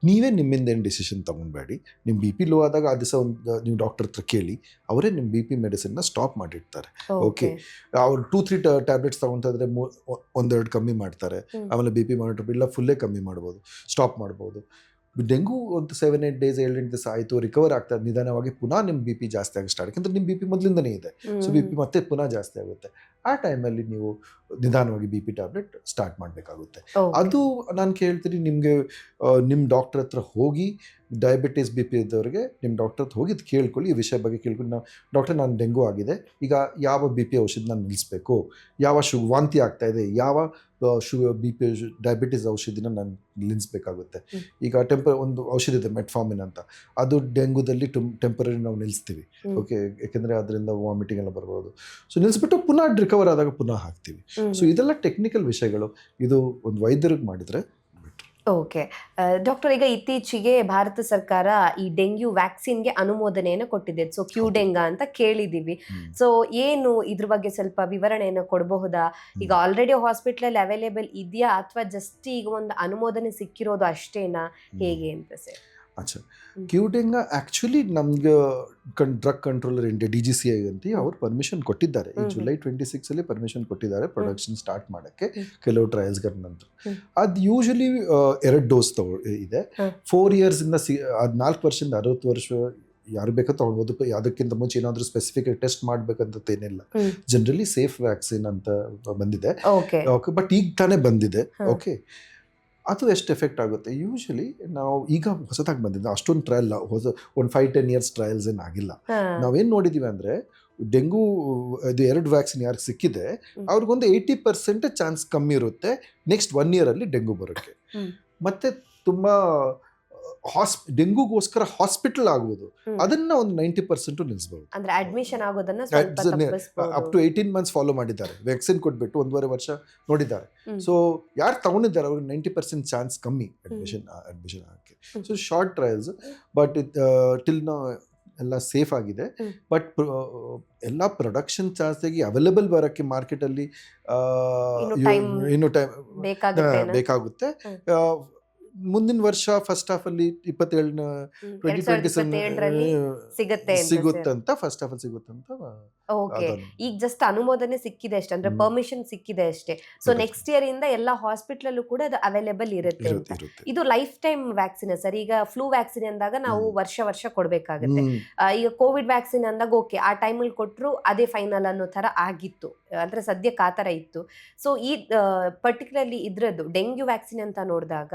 S1: ನೀವೇ ನಿಮ್ಮಿಂದ ಏನು ಡಿಸಿಷನ್ ತೊಗೊಬೇಡಿ. ನಿಮ್ಮ BP ಲೋ ಆದಾಗ ಆ ದಿವಸ ನೀವು ಡಾಕ್ಟರ್ ಹತ್ರ ಕೇಳಿ, ಅವರೇ ನಿಮ್ಮ BP ಮೆಡಿಸಿನ್ನ ಸ್ಟಾಪ್ ಮಾಡಿರ್ತಾರೆ. ಓಕೆ, ಅವ್ರು 2-3 ಟ್ಯಾಬ್ಲೆಟ್ಸ್ ತೊಗೊತಿದ್ರೆ 1-2 ಕಮ್ಮಿ ಮಾಡ್ತಾರೆ, ಆಮೇಲೆ BP ಮಾನಿಟರ್ ಇಲ್ಲ ಫುಲ್ಲೇ ಕಮ್ಮಿ ಮಾಡ್ಬೋದು, ಸ್ಟಾಪ್ ಮಾಡ್ಬೋದು. ಡೆಂಗು ಒಂದು 7-8 ಡೇಸ್ 7-8 ದಿವಸ ಆಯಿತು, ರಿಕವರ್ ಆಗ್ತದೆ, ನಿಧಾನವಾಗಿ ಪುನಃ ನಿಮ್ಮ BP ಜಾಸ್ತಿ ಆಗಿ ಸ್ಟಾರ್ಟ್, ಯಾಕಂದರೆ ನಿಮ್ಮ BP ಮೊದಲಿಂದನೇ ಇದೆ. ಸೊ BP ಮತ್ತೆ ಪುನಃ ಜಾಸ್ತಿ ಆಗುತ್ತೆ. ಆ ಟೈಮಲ್ಲಿ ನೀವು ನಿಧಾನವಾಗಿ BP ಟ್ಯಾಬ್ಲೆಟ್ ಸ್ಟಾರ್ಟ್ ಮಾಡಬೇಕಾಗುತ್ತೆ. ಅದು ನಾನು ಕೇಳ್ತೀನಿ, ನಿಮಗೆ ನಿಮ್ಮ ಡಾಕ್ಟರ್ ಹತ್ರ ಹೋಗಿ, ಡಯಾಬಿಟಿಸ್ BP ಇದ್ದವ್ರಿಗೆ ನಿಮ್ಮ ಡಾಕ್ಟರ್ ಹತ್ರ ಹೋಗಿ ಕೇಳ್ಕೊಳ್ಳಿ, ಈ ವಿಷಯ ಬಗ್ಗೆ ಕೇಳ್ಕೊಂಡು, ಡಾಕ್ಟರ್ ನಾನು ಡೆಂಗು ಆಗಿದೆ, ಈಗ ಯಾವ BP ಔಷಧಿ ನಾನು ನಿಲ್ಲಿಸಬೇಕು, ಯಾವ ವಾಂತಿ ಆಗ್ತಾ ಇದೆ, ಯಾವ BP ಡಯಾಬಿಟಿಸ್ ಔಷಧಿನ ನಾನು ನಿಲ್ಲಿಸಬೇಕಾಗುತ್ತೆ. ಈಗ ಒಂದು ಔಷಧಿ ಇದೆ ಮೆಟ್ಫಾರ್ಮಿನ್ ಅಂತ, ಅದು ಡೆಂಗುದಲ್ಲಿ ಟೆಂಪರರಿ ನಾವು ನಿಲ್ಲಿಸ್ತೀವಿ. ಓಕೆ, ಯಾಕೆಂದರೆ ಅದರಿಂದ ವಾಮಿಟಿಂಗ್ ಎಲ್ಲ ಬರ್ಬೋದು. ಸೊ ನಿಲ್ಲಿಸ್ಬಿಟ್ಟು ಪುನಃ ರಿಕವರ್ ಆದಾಗ ಪುನಃ ಹಾಕ್ತೀವಿ. ಸೊ ಇದೆಲ್ಲ ಟೆಕ್ನಿಕಲ್ ವಿಷಯಗಳು, ಇದು ಒಂದು ವೈದ್ಯರಿಗೆ ಮಾಡಿದರೆ.
S2: ಓಕೆ ಡಾಕ್ಟರ್, ಈಗ ಇತ್ತೀಚೆಗೆ ಭಾರತ ಸರ್ಕಾರ ಈ ಡೆಂಗ್ಯೂ ವ್ಯಾಕ್ಸಿನ್ಗೆ ಅನುಮೋದನೆಯನ್ನು ಕೊಟ್ಟಿದೆ. ಸೊ ಕ್ಯೂಡೆಂಗಾ ಅಂತ ಕೇಳಿದ್ದೀವಿ. ಸೊ ಏನು ಇದ್ರ ಬಗ್ಗೆ ಸ್ವಲ್ಪ ವಿವರಣೆಯನ್ನು ಕೊಡಬಹುದಾ? ಈಗ ಆಲ್ರೆಡಿ ಹಾಸ್ಪಿಟಲ್ ಅವೈಲೇಬಲ್ ಇದೆಯಾ, ಅಥವಾ ಜಸ್ಟ್ ಈಗ ಒಂದು ಅನುಮೋದನೆ ಸಿಕ್ಕಿರೋದು ಅಷ್ಟೇನಾ, ಹೇಗೆ ಅಂತ ಸರ್?
S1: ಅಚ್ಚಾ, ಕ್ಯೂಡೆಂಗಾ ಆ್ಯಕ್ಚುಲಿ ನಮ್ಗೆ ಡ್ರಗ್ ಕಂಟ್ರೋಲರ್ ಇಂಡಿಯಾ DGCI ಅಂತ ಅವ್ರು ಪರ್ಮಿಷನ್ ಕೊಟ್ಟಿದ್ದಾರೆ. ಈ July 26 ಪರ್ಮಿಷನ್ ಕೊಟ್ಟಿದ್ದಾರೆ ಪ್ರೊಡಕ್ಷನ್ ಸ್ಟಾರ್ಟ್ ಮಾಡೋಕ್ಕೆ, ಕೆಲವು ಟ್ರಯಲ್ಸ್ಗಳ ನಂತರ. ಅದು ಯೂಶಲಿ 2 ಡೋಸ್ ಇದೆ. 4 ಇಯರ್ಸಿಂದ 4 ವರ್ಷದಿಂದ 60 ವರ್ಷ ಯಾರು ಬೇಕೋ ತೊಗೊಳ್ಬೋದು. ಅದಕ್ಕಿಂತ ಮುಂಚೆ ಏನಾದರೂ ಸ್ಪೆಸಿಫಿಕ್ ಟೆಸ್ಟ್ ಮಾಡಬೇಕಂತೇನಿಲ್ಲ. ಜನರಲಿ ಸೇಫ್ ವ್ಯಾಕ್ಸಿನ್ ಅಂತ ಬಂದಿದೆ. ಬಟ್ ಈಗ ತಾನೇ ಬಂದಿದೆ. ಓಕೆ, ಅದು ಎಷ್ಟು ಎಫೆಕ್ಟ್ ಆಗುತ್ತೆ ಯೂಶಲಿ ನಾವು ಈಗ ಹೊಸದಾಗಿ ಬಂದಿದ್ದು ಅಷ್ಟೊಂದು ಟ್ರಯಲ್ ಒಂದು 5-10 ಇಯರ್ಸ್ ಟ್ರಯಲ್ಸ್ ಏನಾಗಿಲ್ಲ. ನಾವೇನು ನೋಡಿದ್ದೀವಿ ಅಂದರೆ ಡೆಂಗು ಇದು 2 ವ್ಯಾಕ್ಸಿನ್ ಯಾರಿಗೆ ಸಿಕ್ಕಿದೆ ಅವ್ರಿಗೊಂದು 80% ಚಾನ್ಸ್ ಕಮ್ಮಿ ಇರುತ್ತೆ ನೆಕ್ಸ್ಟ್ 1 ಇಯರಲ್ಲಿ ಡೆಂಗು ಬರೋಕ್ಕೆ. ಮತ್ತು ತುಂಬ ಡೆಂಗುಗೋಸ್ಕರ ಹಾಸ್ಪಿಟಲ್ ಆಗುವುದು ಅದನ್ನ ಒಂದು 90% ನಿಲ್ಲಿಸಬಹುದು.
S2: ಅಂದ್ರೆ ಅಡ್ಮಿಷನ್ ಆಗೋದನ್ನ
S1: ಅಪ್ ಟು 18 ಮಂತ್ಸ್ ಫಾಲೋ ಮಾಡಿದ್ದಾರೆ. ವ್ಯಾಕ್ಸಿನ್ ಕೊಟ್ಬಿಟ್ಟು 1.5 ವರ್ಷ ನೋಡಿದ್ದಾರೆ. ಸೊ ಯಾರು ತಗೊಂಡಿದ್ದಾರೆ ಅವ್ರಿಗೆ 90% ಚಾನ್ಸ್ ಕಮ್ಮಿ ಅಡ್ಮಿಷನ್ ಆಗಕ್ಕೆ. So short trials but till now ಎಲ್ಲ ಸೇಫ್ ಆಗಿದೆ. ಬಟ್ ಎಲ್ಲ ಪ್ರೊಡಕ್ಷನ್ ಚಾರ್ಜ್ ಅವೈಲೇಬಲ್ ಬರೋಕ್ಕೆ ಮಾರ್ಕೆಟಲ್ಲಿ ಇನ್ನೂ ಟೈಮ್ ಬೇಕಾಗುತ್ತೆ. ಮುಂದಿನ ವರ್ಷ ಫಸ್ಟ್ ಹಾಫ್ ಅಲ್ಲಿ 2020 ಸಿಗುತ್ತಂತ ಫಸ್ಟ್ ಹಾಫ್ ಅಲ್ಲಿ ಸಿಗುತ್ತಂತ.
S2: ಓಕೆ, ಈಗ ಜಸ್ಟ್ ಅನುಮೋದನೆ ಸಿಕ್ಕಿದೆ ಅಷ್ಟೇ, ಅಂದ್ರೆ ಪರ್ಮಿಷನ್ ಸಿಕ್ಕಿದೆ ಅಷ್ಟೇ. ಸೊ ನೆಕ್ಸ್ಟ್ ಇಯರ್ ಇಂದ ಎಲ್ಲ ಹಾಸ್ಪಿಟಲ್ ಅಲ್ಲೂ ಕೂಡ ಅದು ಅವೈಲೇಬಲ್ ಇರುತ್ತೆ. ಇದು ಲೈಫ್ ಟೈಮ್ ವ್ಯಾಕ್ಸಿನ್ ಸರ್. ಈಗ ಫ್ಲೂ ವ್ಯಾಕ್ಸಿನ್ ಅಂದಾಗ ನಾವು ವರ್ಷ ಕೊಡ್ಬೇಕಾಗುತ್ತೆ. ಈಗ ಕೋವಿಡ್ ವ್ಯಾಕ್ಸಿನ್ ಅಂದಾಗ ಓಕೆ ಆ ಟೈಮಲ್ಲಿ ಕೊಟ್ಟರು ಅದೇ ಫೈನಲ್ ಅನ್ನೋ ತರ ಆಗಿತ್ತು, ಅಂದ್ರೆ ಸದ್ಯಕ್ಕೆ ಆ ತರ ಇತ್ತು. ಸೊ ಈ ಪರ್ಟಿಕ್ಯುಲರ್ಲಿ ಇದ್ರದ್ದು ಡೆಂಗ್ಯೂ ವ್ಯಾಕ್ಸಿನ್ ಅಂತ ನೋಡಿದಾಗ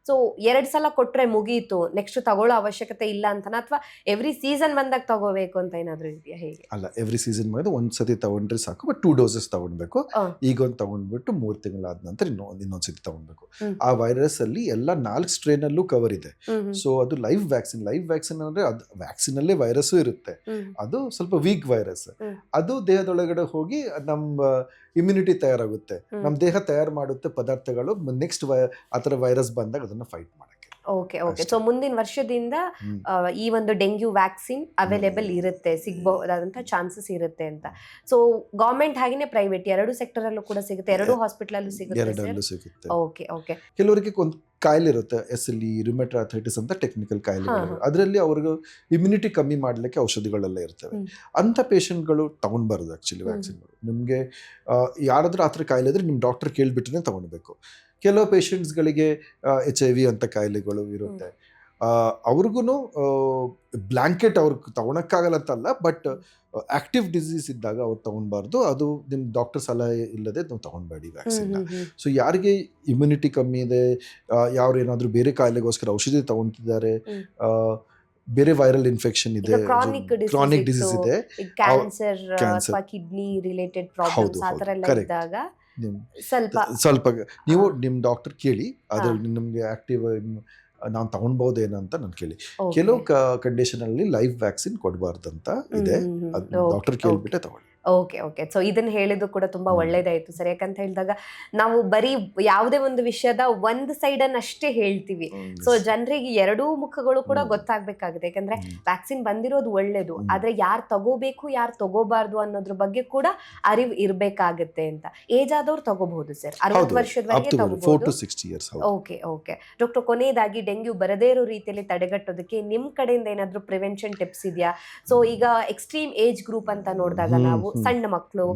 S2: ಸೊ 2 ಸಲ ಕೊಟ್ರೆ ಮುಗೀತು, ನೆಕ್ಸ್ಟ್ ತಗೊಳ್ಳೋ ಅವಶ್ಯಕತೆ ಇಲ್ಲ ಅಂತನಾ, ಅಥವಾ ಎವ್ರಿ ಸೀಸನ್ ಬಂದಾಗ ತಗೋಬೇಕು ಅಂತ ಏನಾದ್ರು ಇದೆಯಾ? ಹೇಗೆ?
S1: ಅಲ್ಲ, ಎವ್ರಿ ಸೀಸನ್ ಮಾಡಿದ್ರೆ ಒಂದ್ಸತಿ ತಗೊಂಡ್ರೆ ಸಾಕು, ಬಟ್ 2 ಡೋಸಸ್ ತಗೊಂಡ್ಬೇಕು. ಈಗ ಒಂದು ತಗೊಂಡ್ಬಿಟ್ಟು 3 ತಿಂಗಳಾದ ನಂತರ ಇನ್ನೊಂದ್ಸತಿ ತಗೊಂಡ್ಬೇಕು. ಆ ವೈರಸ್ ಅಲ್ಲಿ ಎಲ್ಲ 4 ಸ್ಟ್ರೇನ್ ಅಲ್ಲೂ ಕವರ್ ಇದೆ. ಸೊ ಅದು ಲೈವ್ ವ್ಯಾಕ್ಸಿನ್ ಅಂದ್ರೆ ಅದು ವ್ಯಾಕ್ಸಿನ್ ಅಲ್ಲೇ ವೈರಸ್ ಇರುತ್ತೆ. ಅದು ಸ್ವಲ್ಪ ವೀಕ್ ವೈರಸ್. ಅದು ದೇಹದೊಳಗಡೆ ಹೋಗಿ ನಮ್ಮ ಇಮ್ಯುನಿಟಿ ತಯಾರಾಗುತ್ತೆ, ನಮ್ಮ ದೇಹ ತಯಾರು ಮಾಡುತ್ತೆ ಪದಾರ್ಥಗಳು ನೆಕ್ಸ್ಟ್ ಆತರ ವೈರಸ್ ಬಂದಾಗ ಅದನ್ನ ಫೈಟ್ ಮಾಡಕ್ಕೆ.
S2: Okay okay. ಸೊ ಮುಂದಿನ ವರ್ಷದಿಂದ ಈ ಒಂದು ಡೆಂಗ್ಯೂ ವ್ಯಾಕ್ಸಿನ್ ಅವೈಲೇಬಲ್ ಇರುತ್ತೆ, ಸಿಗಬಹುದಾದಂತ ಚಾನ್ಸಸ್ ಇರುತ್ತೆ ಅಂತ. ಸೊ ಗವರ್ಮೆಂಟ್ ಹಾಗೇನೆ ಪ್ರೈವೇಟ್ 2 ಸೆಕ್ಟರ್ ಅಲ್ಲೂ ಕೂಡ ಸಿಗುತ್ತೆ, 2 ಹಾಸ್ಪಿಟಲ್ ಅಲ್ಲೂ ಸಿಗುತ್ತೆ. Okay okay.
S1: ಕೆಲವರಿಗೆ ಒಂದು ಕಾಯಿಲೆ ಇರುತ್ತೆ, SLE, ರುಮೆಟೈಡ್ ಆರ್ಥರೈಟಿಸ್ ಅಂತ ಟೆಕ್ನಿಕಲ್ ಕಾಯಿಲೆಗಳು. ಅದರಲ್ಲಿ ಅವ್ರಿಗೆ ಇಮ್ಯುನಿಟಿ ಕಮ್ಮಿ ಮಾಡಲಿಕ್ಕೆ ಔಷಧಿಗಳೆಲ್ಲ ಇರ್ತವೆ. ಅಂಥ ಪೇಷಂಟ್ಗಳು ತಗೊಂಡ್ಬಾರ್ದು ಆ್ಯಕ್ಚುಲಿ ವ್ಯಾಕ್ಸಿನ್ಗಳು. ನಿಮಗೆ ಯಾರಾದ್ರೂ ಆ ಥರ ಕಾಯಿಲೆ ಇದ್ರೆ ನಿಮ್ಮ ಡಾಕ್ಟರ್ ಕೇಳಿಬಿಟ್ಟೇ ತಗೊಳ್ಬೇಕು. ಕೆಲವು ಪೇಷಂಟ್ಸ್ಗಳಿಗೆ HIV ಅಂತ ಕಾಯಿಲೆಗಳು ಇರುತ್ತೆ, ಅವ್ರಿಗೂ ಬ್ಲ್ಯಾಂಕೆಟ್ ಅವ್ರಿಗೆ ತಗೊಳಕ್ಕಾಗಲ್ಲ ಅಂತಲ್ಲ, ಬಟ್ ಆಕ್ಟಿವ್ ಡಿಸೀಸ್ ಇದ್ದಾಗ ಅವ್ರು ತಗೊಳ್ಬಾರ್ದು. ಅದು ನಿಮ್ಮ ಡಾಕ್ಟರ್ ಸಲಹೆ ಇಲ್ಲದೆ ನೀವು ತಗೊಳ್ಬೇಡಿ ವ್ಯಾಕ್ಸಿನ್ನ. ಸೊ ಯಾರಿಗೆ ಇಮ್ಯುನಿಟಿ ಕಮ್ಮಿ ಇದೆ, ಯಾರು ಏನಾದರೂ ಬೇರೆ ಕಾಯಿಲೆಗೋಸ್ಕರ ಔಷಧಿ ತಗೊಳ್ತಿದ್ದಾರೆ, ಬೇರೆ ವೈರಲ್ ಇನ್ಫೆಕ್ಷನ್ ಇದೆ, ಕ್ರಾನಿಕ್ ಡಿಸೀಸ್ ಇದೆ,
S2: ಕ್ಯಾನ್ಸರ್, ಕಿಡ್ನಿ ರಿಲೇಟೆಡ್ ಪ್ರಾಬ್ಲಮ್ಸ್ ಆ ಥರ ಎಲ್ಲ ಇದ್ದಾಗ
S1: ಸ್ವಲ್ಪ ನೀವು ನಿಮ್ಮ ಡಾಕ್ಟರ್ ಕೇಳಿ, ಅದ್ರಲ್ಲಿ ನಿಮಗೆ ಆಕ್ಟಿವ್ ನಾನು ತಗೊಳ್ಬಹುದೇನೋ ಅಂತ ನಾನು ಕೇಳಿ. ಕೆಲವು ಕಂಡೀಷನ್ ಅಲ್ಲಿ ಲೈವ್ ವ್ಯಾಕ್ಸಿನ್ ಕೊಡಬಾರ್ದಂತ ಇದೆ, ಡಾಕ್ಟರ್ ಕೇಳ್ಬಿಟ್ಟೆ ತಗೊಳ್ಳಿ.
S2: Okay okay. ಸೊ ಇದನ್ನ ಹೇಳಿದ್ದು ಕೂಡ ತುಂಬಾ ಒಳ್ಳೇದಾಯ್ತು ಸರ್. ಯಾಕಂತ ಹೇಳಿದಾಗ ನಾವು ಬರೀ ಯಾವುದೇ ಒಂದು ವಿಷಯದ ಒಂದು ಸೈಡ್ ಅನ್ನ ಅಷ್ಟೇ ಹೇಳ್ತೀವಿ. ಸೊ ಜನರಿಗೆ 2 ಮುಖಗಳು ಕೂಡ ಗೊತ್ತಾಗ್ಬೇಕಾಗಿದೆ. ಯಾಕಂದ್ರೆ ವ್ಯಾಕ್ಸಿನ್ ಬಂದಿರೋದು ಒಳ್ಳೇದು, ಆದ್ರೆ ಯಾರು ತಗೋಬೇಕು ಯಾರು ತಗೋಬಾರ್ದು ಅನ್ನೋದ್ರ ಬಗ್ಗೆ ಕೂಡ ಅರಿವು ಇರ್ಬೇಕಾಗತ್ತೆ ಅಂತ. ಏಜ್ ಆದವ್ರು ತಗೋಬಹುದು ಸರ್, 60 ವರ್ಷದವರೆಗೆ ತಗೋಬಹುದು. Okay okay. ಡಾಕ್ಟರ್, ಕೊನೆಯದಾಗಿ ಡೆಂಗ್ಯೂ ಬರದೇ ಇರೋ ರೀತಿಯಲ್ಲಿ ತಡೆಗಟ್ಟೋದಕ್ಕೆ ನಿಮ್ ಕಡೆಯಿಂದ ಏನಾದ್ರು ಪ್ರಿವೆನ್ಷನ್ ಟಿಪ್ಸ್ ಇದೆಯಾ? ಸೊ ಈಗ ಎಕ್ಸ್ಟ್ರೀಮ್ ಏಜ್ ಗ್ರೂಪ್ ಅಂತ ನೋಡಿದಾಗ ನಾವು ಸಣ್ಣ ಮಕ್ಕಳು,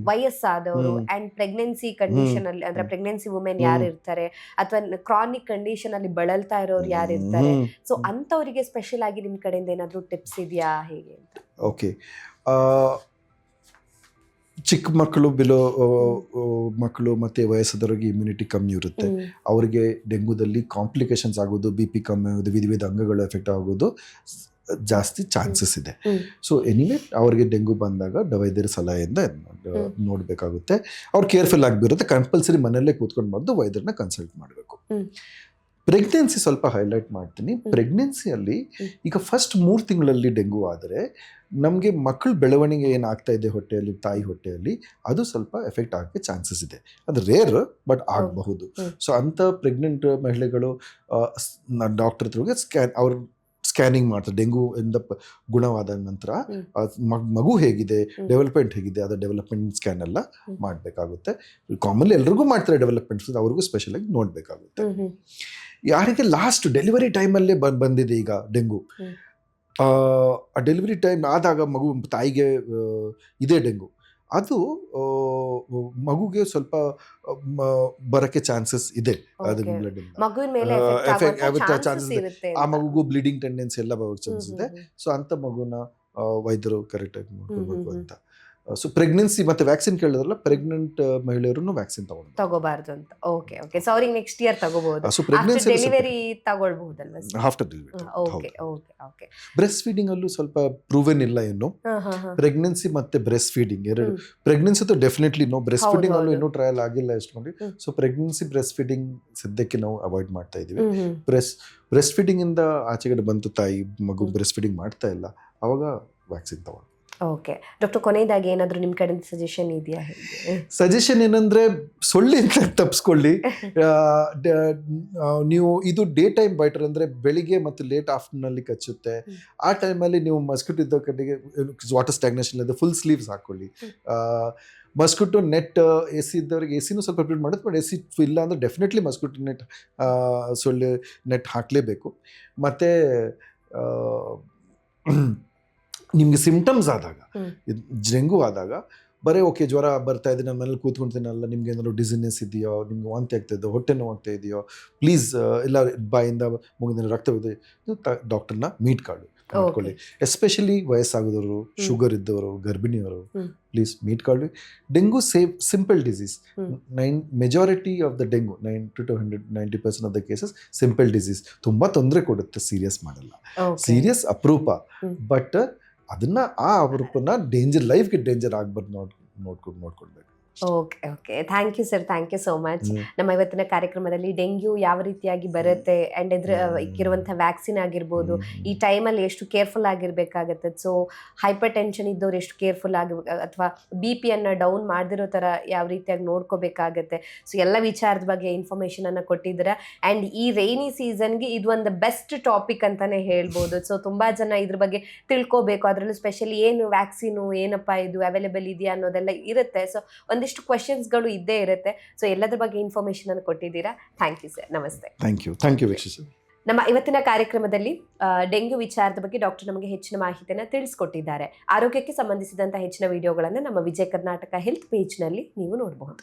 S2: ವಯಸ್ಸಾದವರು ಅಂಡ್ ಪ್ರೆಗ್ನೆನ್ಸಿ ಕಂಡೀಷನ್ ಅಲ್ಲಿ, ಅಂದ್ರೆ ಪ್ರೆಗ್ನೆನ್ಸಿ ವುಮೆನ್ ಯಾರು ಇರ್ತಾರೆ ಅಥವಾ ಕ್ರಾನಿಕ್ ಕಂಡೀಷನ್ ಅಲ್ಲಿ ಬಳಲ್ತಾ ಇರೋರು ಯಾರು ಇರ್ತಾರೆ, ಸೊ ಅಂತವರಿಗೆ ಸ್ಪೆಷಲ್ ಆಗಿ ನಿಮ್ ಕಡೆಯಿಂದ ಏನಾದ್ರು ಟಿಪ್ಸ್ ಇದೆಯಾ ಹೇಗೆ ಅಂತ?
S1: ಓಕೆ. ಚಿಕ್ಕ ಮಕ್ಕಳು, ಬಿಲೋ ಮಕ್ಕಳು ಮತ್ತು ವಯಸ್ಸಾದವರಿಗೆ ಇಮ್ಯುನಿಟಿ ಕಮ್ಮಿ ಇರುತ್ತೆ. ಅವರಿಗೆ ಡೆಂಗೂದಲ್ಲಿ ಕಾಂಪ್ಲಿಕೇಶನ್ಸ್ ಆಗೋದು, BP ಕಮ್ಮಿ ಆಗೋದು, ವಿವಿಧ ಅಂಗಗಳು ಎಫೆಕ್ಟ್ ಆಗೋದು ಜಾಸ್ತಿ ಚಾನ್ಸಸ್ ಇದೆ. ಸೊ ಎನಿವೇ ಅವ್ರಿಗೆ ಡೆಂಗು ಬಂದಾಗ ವೈದ್ಯರ ಸಲಹೆಯಿಂದ ನೋಡಬೇಕಾಗುತ್ತೆ. ಅವ್ರು ಕೇರ್ಫುಲ್ ಆಗಿಬಿರುತ್ತೆ. ಕಂಪಲ್ಸರಿ ಮನೆಯಲ್ಲೇ ಕೂತ್ಕೊಂಡು ವೈದ್ಯರನ್ನ ಕನ್ಸಲ್ಟ್ ಮಾಡಬೇಕು. ಪ್ರೆಗ್ನೆನ್ಸಿ ಸ್ವಲ್ಪ ಹೈಲೈಟ್ ಮಾಡ್ತೀನಿ. ಪ್ರೆಗ್ನೆನ್ಸಿಯಲ್ಲಿ ಈಗ ಫಸ್ಟ್ 3 ತಿಂಗಳಲ್ಲಿ ಡೆಂಗು ಆದರೆ ನಮಗೆ ಮಕ್ಕಳ ಬೆಳವಣಿಗೆ ಏನಾಗ್ತಾ ಇದೆ ಹೊಟ್ಟೆಯಲ್ಲಿ, ತಾಯಿ ಹೊಟ್ಟೆಯಲ್ಲಿ, ಅದು ಸ್ವಲ್ಪ ಎಫೆಕ್ಟ್ ಆಗೋಕ್ಕೆ ಚಾನ್ಸಸ್ ಇದೆ. ಅದು ರೇರ್, ಬಟ್ ಆಗಬಹುದು. ಸೊ ಅಂಥ ಪ್ರೆಗ್ನೆಂಟ್ ಮಹಿಳೆಗಳು ಡಾಕ್ಟರ್ ಹತ್ರಗೆ ಅವ್ರು ಸ್ಕ್ಯಾನಿಂಗ್ ಮಾಡ್ತಾರೆ. ಡೆಂಗು ಇಂದ ಗುಣವಾದ ನಂತರ ಮಗು ಹೇಗಿದೆ, ಡೆವಲಪ್ಮೆಂಟ್ ಹೇಗಿದೆ, ಅದರ ಡೆವಲಪ್ಮೆಂಟ್ ಸ್ಕ್ಯಾನ್ ಎಲ್ಲ ಮಾಡಬೇಕಾಗುತ್ತೆ. ಕಾಮನ್ಲಿ ಎಲ್ರಿಗೂ ಮಾಡ್ತಾರೆ ಡೆವಲಪ್ಮೆಂಟ್ಸ್, ಅವ್ರಿಗೂ ಸ್ಪೆಷಲ್ ಆಗಿ ನೋಡಬೇಕಾಗುತ್ತೆ. ಯಾರಿಗೆ ಲಾಸ್ಟ್ ಡೆಲಿವರಿ ಟೈಮಲ್ಲೇ ಬಂದಿದೆ ಈಗ ಡೆಂಗು, ಆ ಡೆಲಿವರಿ ಟೈಮ್ ಆದಾಗ ಮಗು ತಾಯಿಗೆ ಇದೆ ಡೆಂಗು, ಅದು ಮಗುಗೆ ಸ್ವಲ್ಪ ಬರೋಕ್ಕೆ ಚಾನ್ಸಸ್ ಇದೆ. ಆ ಮಗುಗೂ ಬ್ಲೀಡಿಂಗ್ ಟೆಂಡೆನ್ಸಿ ಎಲ್ಲ ಬರೋಕ್ಕೆ ಚಾನ್ಸಸ್ ಇದೆ. ಸೊ ಅಂಥ ಮಗುನ ವೈದ್ಯರು ಕರೆಕ್ಟಾಗಿ ನೋಡ್ಕೋಬೇಕು ಅಂತ. ಸೊ ಪ್ರೆಗ್ನೆನ್ಸಿ ಮತ್ತೆ ವ್ಯಾಕ್ಸಿನ್ ಕೇಳಿದ್ರಲ್ಲ, ಪ್ರೆಗ್ನೆಂಟ್ ಮಹಿಳೆಯರು ವ್ಯಾಕ್ಸಿನ್
S2: ತಗೋಬಾರ್ದು ಅಂತ. ಓಕೆ ಓಕೆ, ಸೊ ಅವ್ರಿಗೆ ನೆಕ್ಸ್ಟ್ ಇಯರ್ ತಗೋಬಹುದು,
S1: ಸೊ ಪ್ರೆಗ್ನೆನ್ಸಿ
S2: ಡೆಲಿವರಿ ತಗೊಳ್ಬಹುದಲ್ವಾ?
S1: After delivery.
S2: Okay okay okay.
S1: Breastfeeding ಅಲ್ಲೂ ಸ್ವಲ್ಪ ಪ್ರೂವೆನ್ ಇಲ್ಲ ಇನ್ನು. ಪ್ರೆಗ್ನೆನ್ಸಿ ಮತ್ತೆ ಬ್ರೆಸ್ಟ್ ಫೀಡಿಂಗ್ ಎರಡು. ಪ್ರೆಗ್ನೆನ್ಸಿ ಅಂತೂ ಡೆಫಿನೆಟ್ಲಿ ನೋ, ಬ್ರೆಸ್ಟ್ ಫೀಡಿಂಗ್ ಅಲ್ಲೂ ಇನ್ನೂ ಟ್ರಯಲ್ ಆಗಿಲ್ಲ ಎಷ್ಟೊಂದು. ಸೊ ಪ್ರೆಗ್ನೆನ್ಸಿ ಬ್ರೆಸ್ಟ್ ಫೀಡಿಂಗ್ ಸದ್ಯಕ್ಕೆ ನಾವು ಅವಾಯ್ಡ್ ಮಾಡ್ತಾ ಇದೀವಿ. ಬ್ರೆಸ್ಟ್ ಫೀಡಿಂಗ್ ಇಂದ ಆಚೆಗಡೆ ಬಂತು ತಾಯಿ ಮಗು ಬ್ರೆಸ್ಟ್ ಫೀಡಿಂಗ್ ಮಾಡ್ತಾ ಇಲ್ಲ, ಅವಾಗ ವ್ಯಾಕ್ಸಿನ್ ತಗೊಂಡು.
S2: ಓಕೆ ಡಾಕ್ಟರ್, ಕೊನೆಯದಾಗಿ ಏನಾದರೂ ನಿಮ್ಮ ಕಡೆಯಿಂದ ಸಜೆಷನ್ ಇದೆಯಾ?
S1: ಸಜೆಷನ್ ಏನಂದ್ರೆ ಸೊಳ್ಳೆ ಅಂತ ತಪ್ಪಿಸ್ಕೊಳ್ಳಿ. ನೀವು ಇದು ಡೇ ಟೈಮ್ ಬೈಟರ್ ಅಂದ್ರೆ ಬೆಳಿಗ್ಗೆ ಮತ್ತು ಲೇಟ್ ಆಫ್ಟರ್ನೂನ್ ಅಲ್ಲಿ ಕಚ್ಚುತ್ತೆ. ಆ ಟೈಮಲ್ಲಿ ನೀವು ಮಸ್ಕಿಟೋ ಇದ್ದ ಕಡೆಗೆ ವಾಟರ್ ಸ್ಟ್ಯಾಗ್ನೇಷನ್ ಇದೆ, ಫುಲ್ ಸ್ಲೀವ್ಸ್ ಹಾಕೊಳ್ಳಿ. ಮಸ್ಕಿಟೋ ನೆಟ್ AC ಇದ್ದವ್ರಿಗೆ AC ಸ್ವಲ್ಪ ಪ್ರಿಪೇರ್ ಮಾಡುತ್ತೆ, ಬಟ್ AC ಇಲ್ಲ ಅಂದ್ರೆ ಡೆಫಿನೆಟ್ಲಿ ಮಸ್ಕಿಟೋ ನೆಟ್ ಸೊಳ್ಳೆ ನೆಟ್ ಹಾಕಲೇಬೇಕು. ಮತ್ತು ನಿಮಗೆ ಸಿಂಪ್ಟಮ್ಸ್ ಆದಾಗ, ಡೆಂಗು ಆದಾಗ ಬರೀ ಓಕೆ ಜ್ವರ ಬರ್ತಾ ಇದೆ, ನಾನು ಮನೇಲಿ ಕೂತ್ಕೊಳ್ತೀನಲ್ಲ, ನಿಮ್ಗೆ ಏನಾದ್ರು ಡಿಸಿನೆಸ್ ಇದೆಯೋ, ನಿಮ್ಗೆ ವಾಂತಿ ಆಗ್ತಾ ಇದೆಯೋ, ಹೊಟ್ಟೆ ನೋವು ಆಗ್ತಾ ಇದೆಯೋ, ಪ್ಲೀಸ್ ಇಲ್ಲ ಬಾಯಿಂದ ಮುಗಿದ ರಕ್ತವಿದೆ, ಡಾಕ್ಟರ್ನ ಮೀಟ್ ಮಾಡ್ಕೊಳ್ಳಿ. ಎಸ್ಪೆಷಲಿ ವಯಸ್ಸಾಗೋದವರು, ಶುಗರ್ ಇದ್ದವರು, ಗರ್ಭಿಣಿಯವರು, ಪ್ಲೀಸ್ ಮೀಟ್ ಕಾಳಿ. Dengue simple disease. Majority of the dengue 90% of the cases simple disease. ತುಂಬ ತೊಂದರೆ ಕೊಡುತ್ತೆ, ಸೀರಿಯಸ್ ಮಾಡಲ್ಲ. ಸೀರಿಯಸ್ ಅಪರೂಪ, ಬಟ್ ಅದನ್ನ ಆ ಅಪರೂಪನ ಡೇಂಜರ್, ಲೈಫ್ಗೆ ಡೇಂಜರ್ ಆಗ್ಬಾರ್ದು ನೋಡ್ಕೊಳ್ಬೇಕು.
S2: Okay okay, thank you sir, thank you so much. ನಮ್ಮ ಇವತ್ತಿನ ಕಾರ್ಯಕ್ರಮದಲ್ಲಿ ಡೆಂಗ್ಯೂ ಯಾವ ರೀತಿಯಾಗಿ ಬರುತ್ತೆ ಆ್ಯಂಡ್ ಇಕ್ಕಿರುವಂಥ ವ್ಯಾಕ್ಸಿನ್ ಆಗಿರ್ಬೋದು, ಈ ಟೈಮಲ್ಲಿ ಎಷ್ಟು ಕೇರ್ಫುಲ್ ಆಗಿರಬೇಕಾಗತ್ತೆ, ಸೊ ಹೈಪರ್ ಟೆನ್ಷನ್ ಇದ್ದವ್ರು ಎಷ್ಟು ಕೇರ್ಫುಲ್ ಆಗಿ, ಅಥವಾ BP-ಯನ್ನು ಡೌನ್ ಮಾಡದಿರೋ ಥರ ಯಾವ ರೀತಿಯಾಗಿ ನೋಡ್ಕೋಬೇಕಾಗತ್ತೆ, ಸೊ ಎಲ್ಲ ವಿಚಾರದ ಬಗ್ಗೆ ಇನ್ಫಾರ್ಮೇಷನನ್ನು ಕೊಟ್ಟಿದ್ದೀರಾ. ಆ್ಯಂಡ್ ಈ ರೈನಿ ಸೀಸನ್ಗೆ ಇದು ಒಂದು ಬೆಸ್ಟ್ ಟಾಪಿಕ್ ಅಂತಲೇ ಹೇಳ್ಬೋದು. ಸೊ ತುಂಬ ಜನ ಇದ್ರ ಬಗ್ಗೆ ತಿಳ್ಕೋಬೇಕು, ಅದರಲ್ಲೂ ಸ್ಪೆಷಲಿ ಏನು ವ್ಯಾಕ್ಸಿನು, ಏನಪ್ಪ ಇದು ಅವೈಲೇಬಲ್ ಇದೆಯಾ ಅನ್ನೋದೆಲ್ಲ ಇರುತ್ತೆ. ಸೊ ಒಂದಿಷ್ಟು ಕ್ವಶನ್ಸ್ಗಳು ಇದ್ದೇ ಇರುತ್ತೆ. ಸೊ ಎಲ್ಲದ್ರ ಬಗ್ಗೆ ಇನ್ಫಾರ್ಮೇಷನ್ ಅನ್ನು ಕೊಟ್ಟಿದ್ದೀರಾ. ಥ್ಯಾಂಕ್ ಯು ಸರ್, ನಮಸ್ತೆ.
S1: ಥ್ಯಾಂಕ್ ಯು ವೀಕ್ಷಿಸಿ.
S2: ನಮ್ಮ ಇವತ್ತಿನ ಕಾರ್ಯಕ್ರಮದಲ್ಲಿ ಡೆಂಗ್ಯೂ ವಿಚಾರದ ಬಗ್ಗೆ ಡಾಕ್ಟರ್ ನಮಗೆ ಹೆಚ್ಚಿನ ಮಾಹಿತಿಯನ್ನು ತಿಳಿಸ್ಕೊಟ್ಟಿದ್ದಾರೆ. ಆರೋಗ್ಯಕ್ಕೆ ಸಂಬಂಧಿಸಿದಂಥ ಹೆಚ್ಚಿನ ವಿಡಿಯೋಗಳನ್ನು ನಮ್ಮ ವಿಜಯ ಕರ್ನಾಟಕ ಹೆಲ್ತ್ ಪೇಜ್ನಲ್ಲಿ ನೀವು ನೋಡಬಹುದು.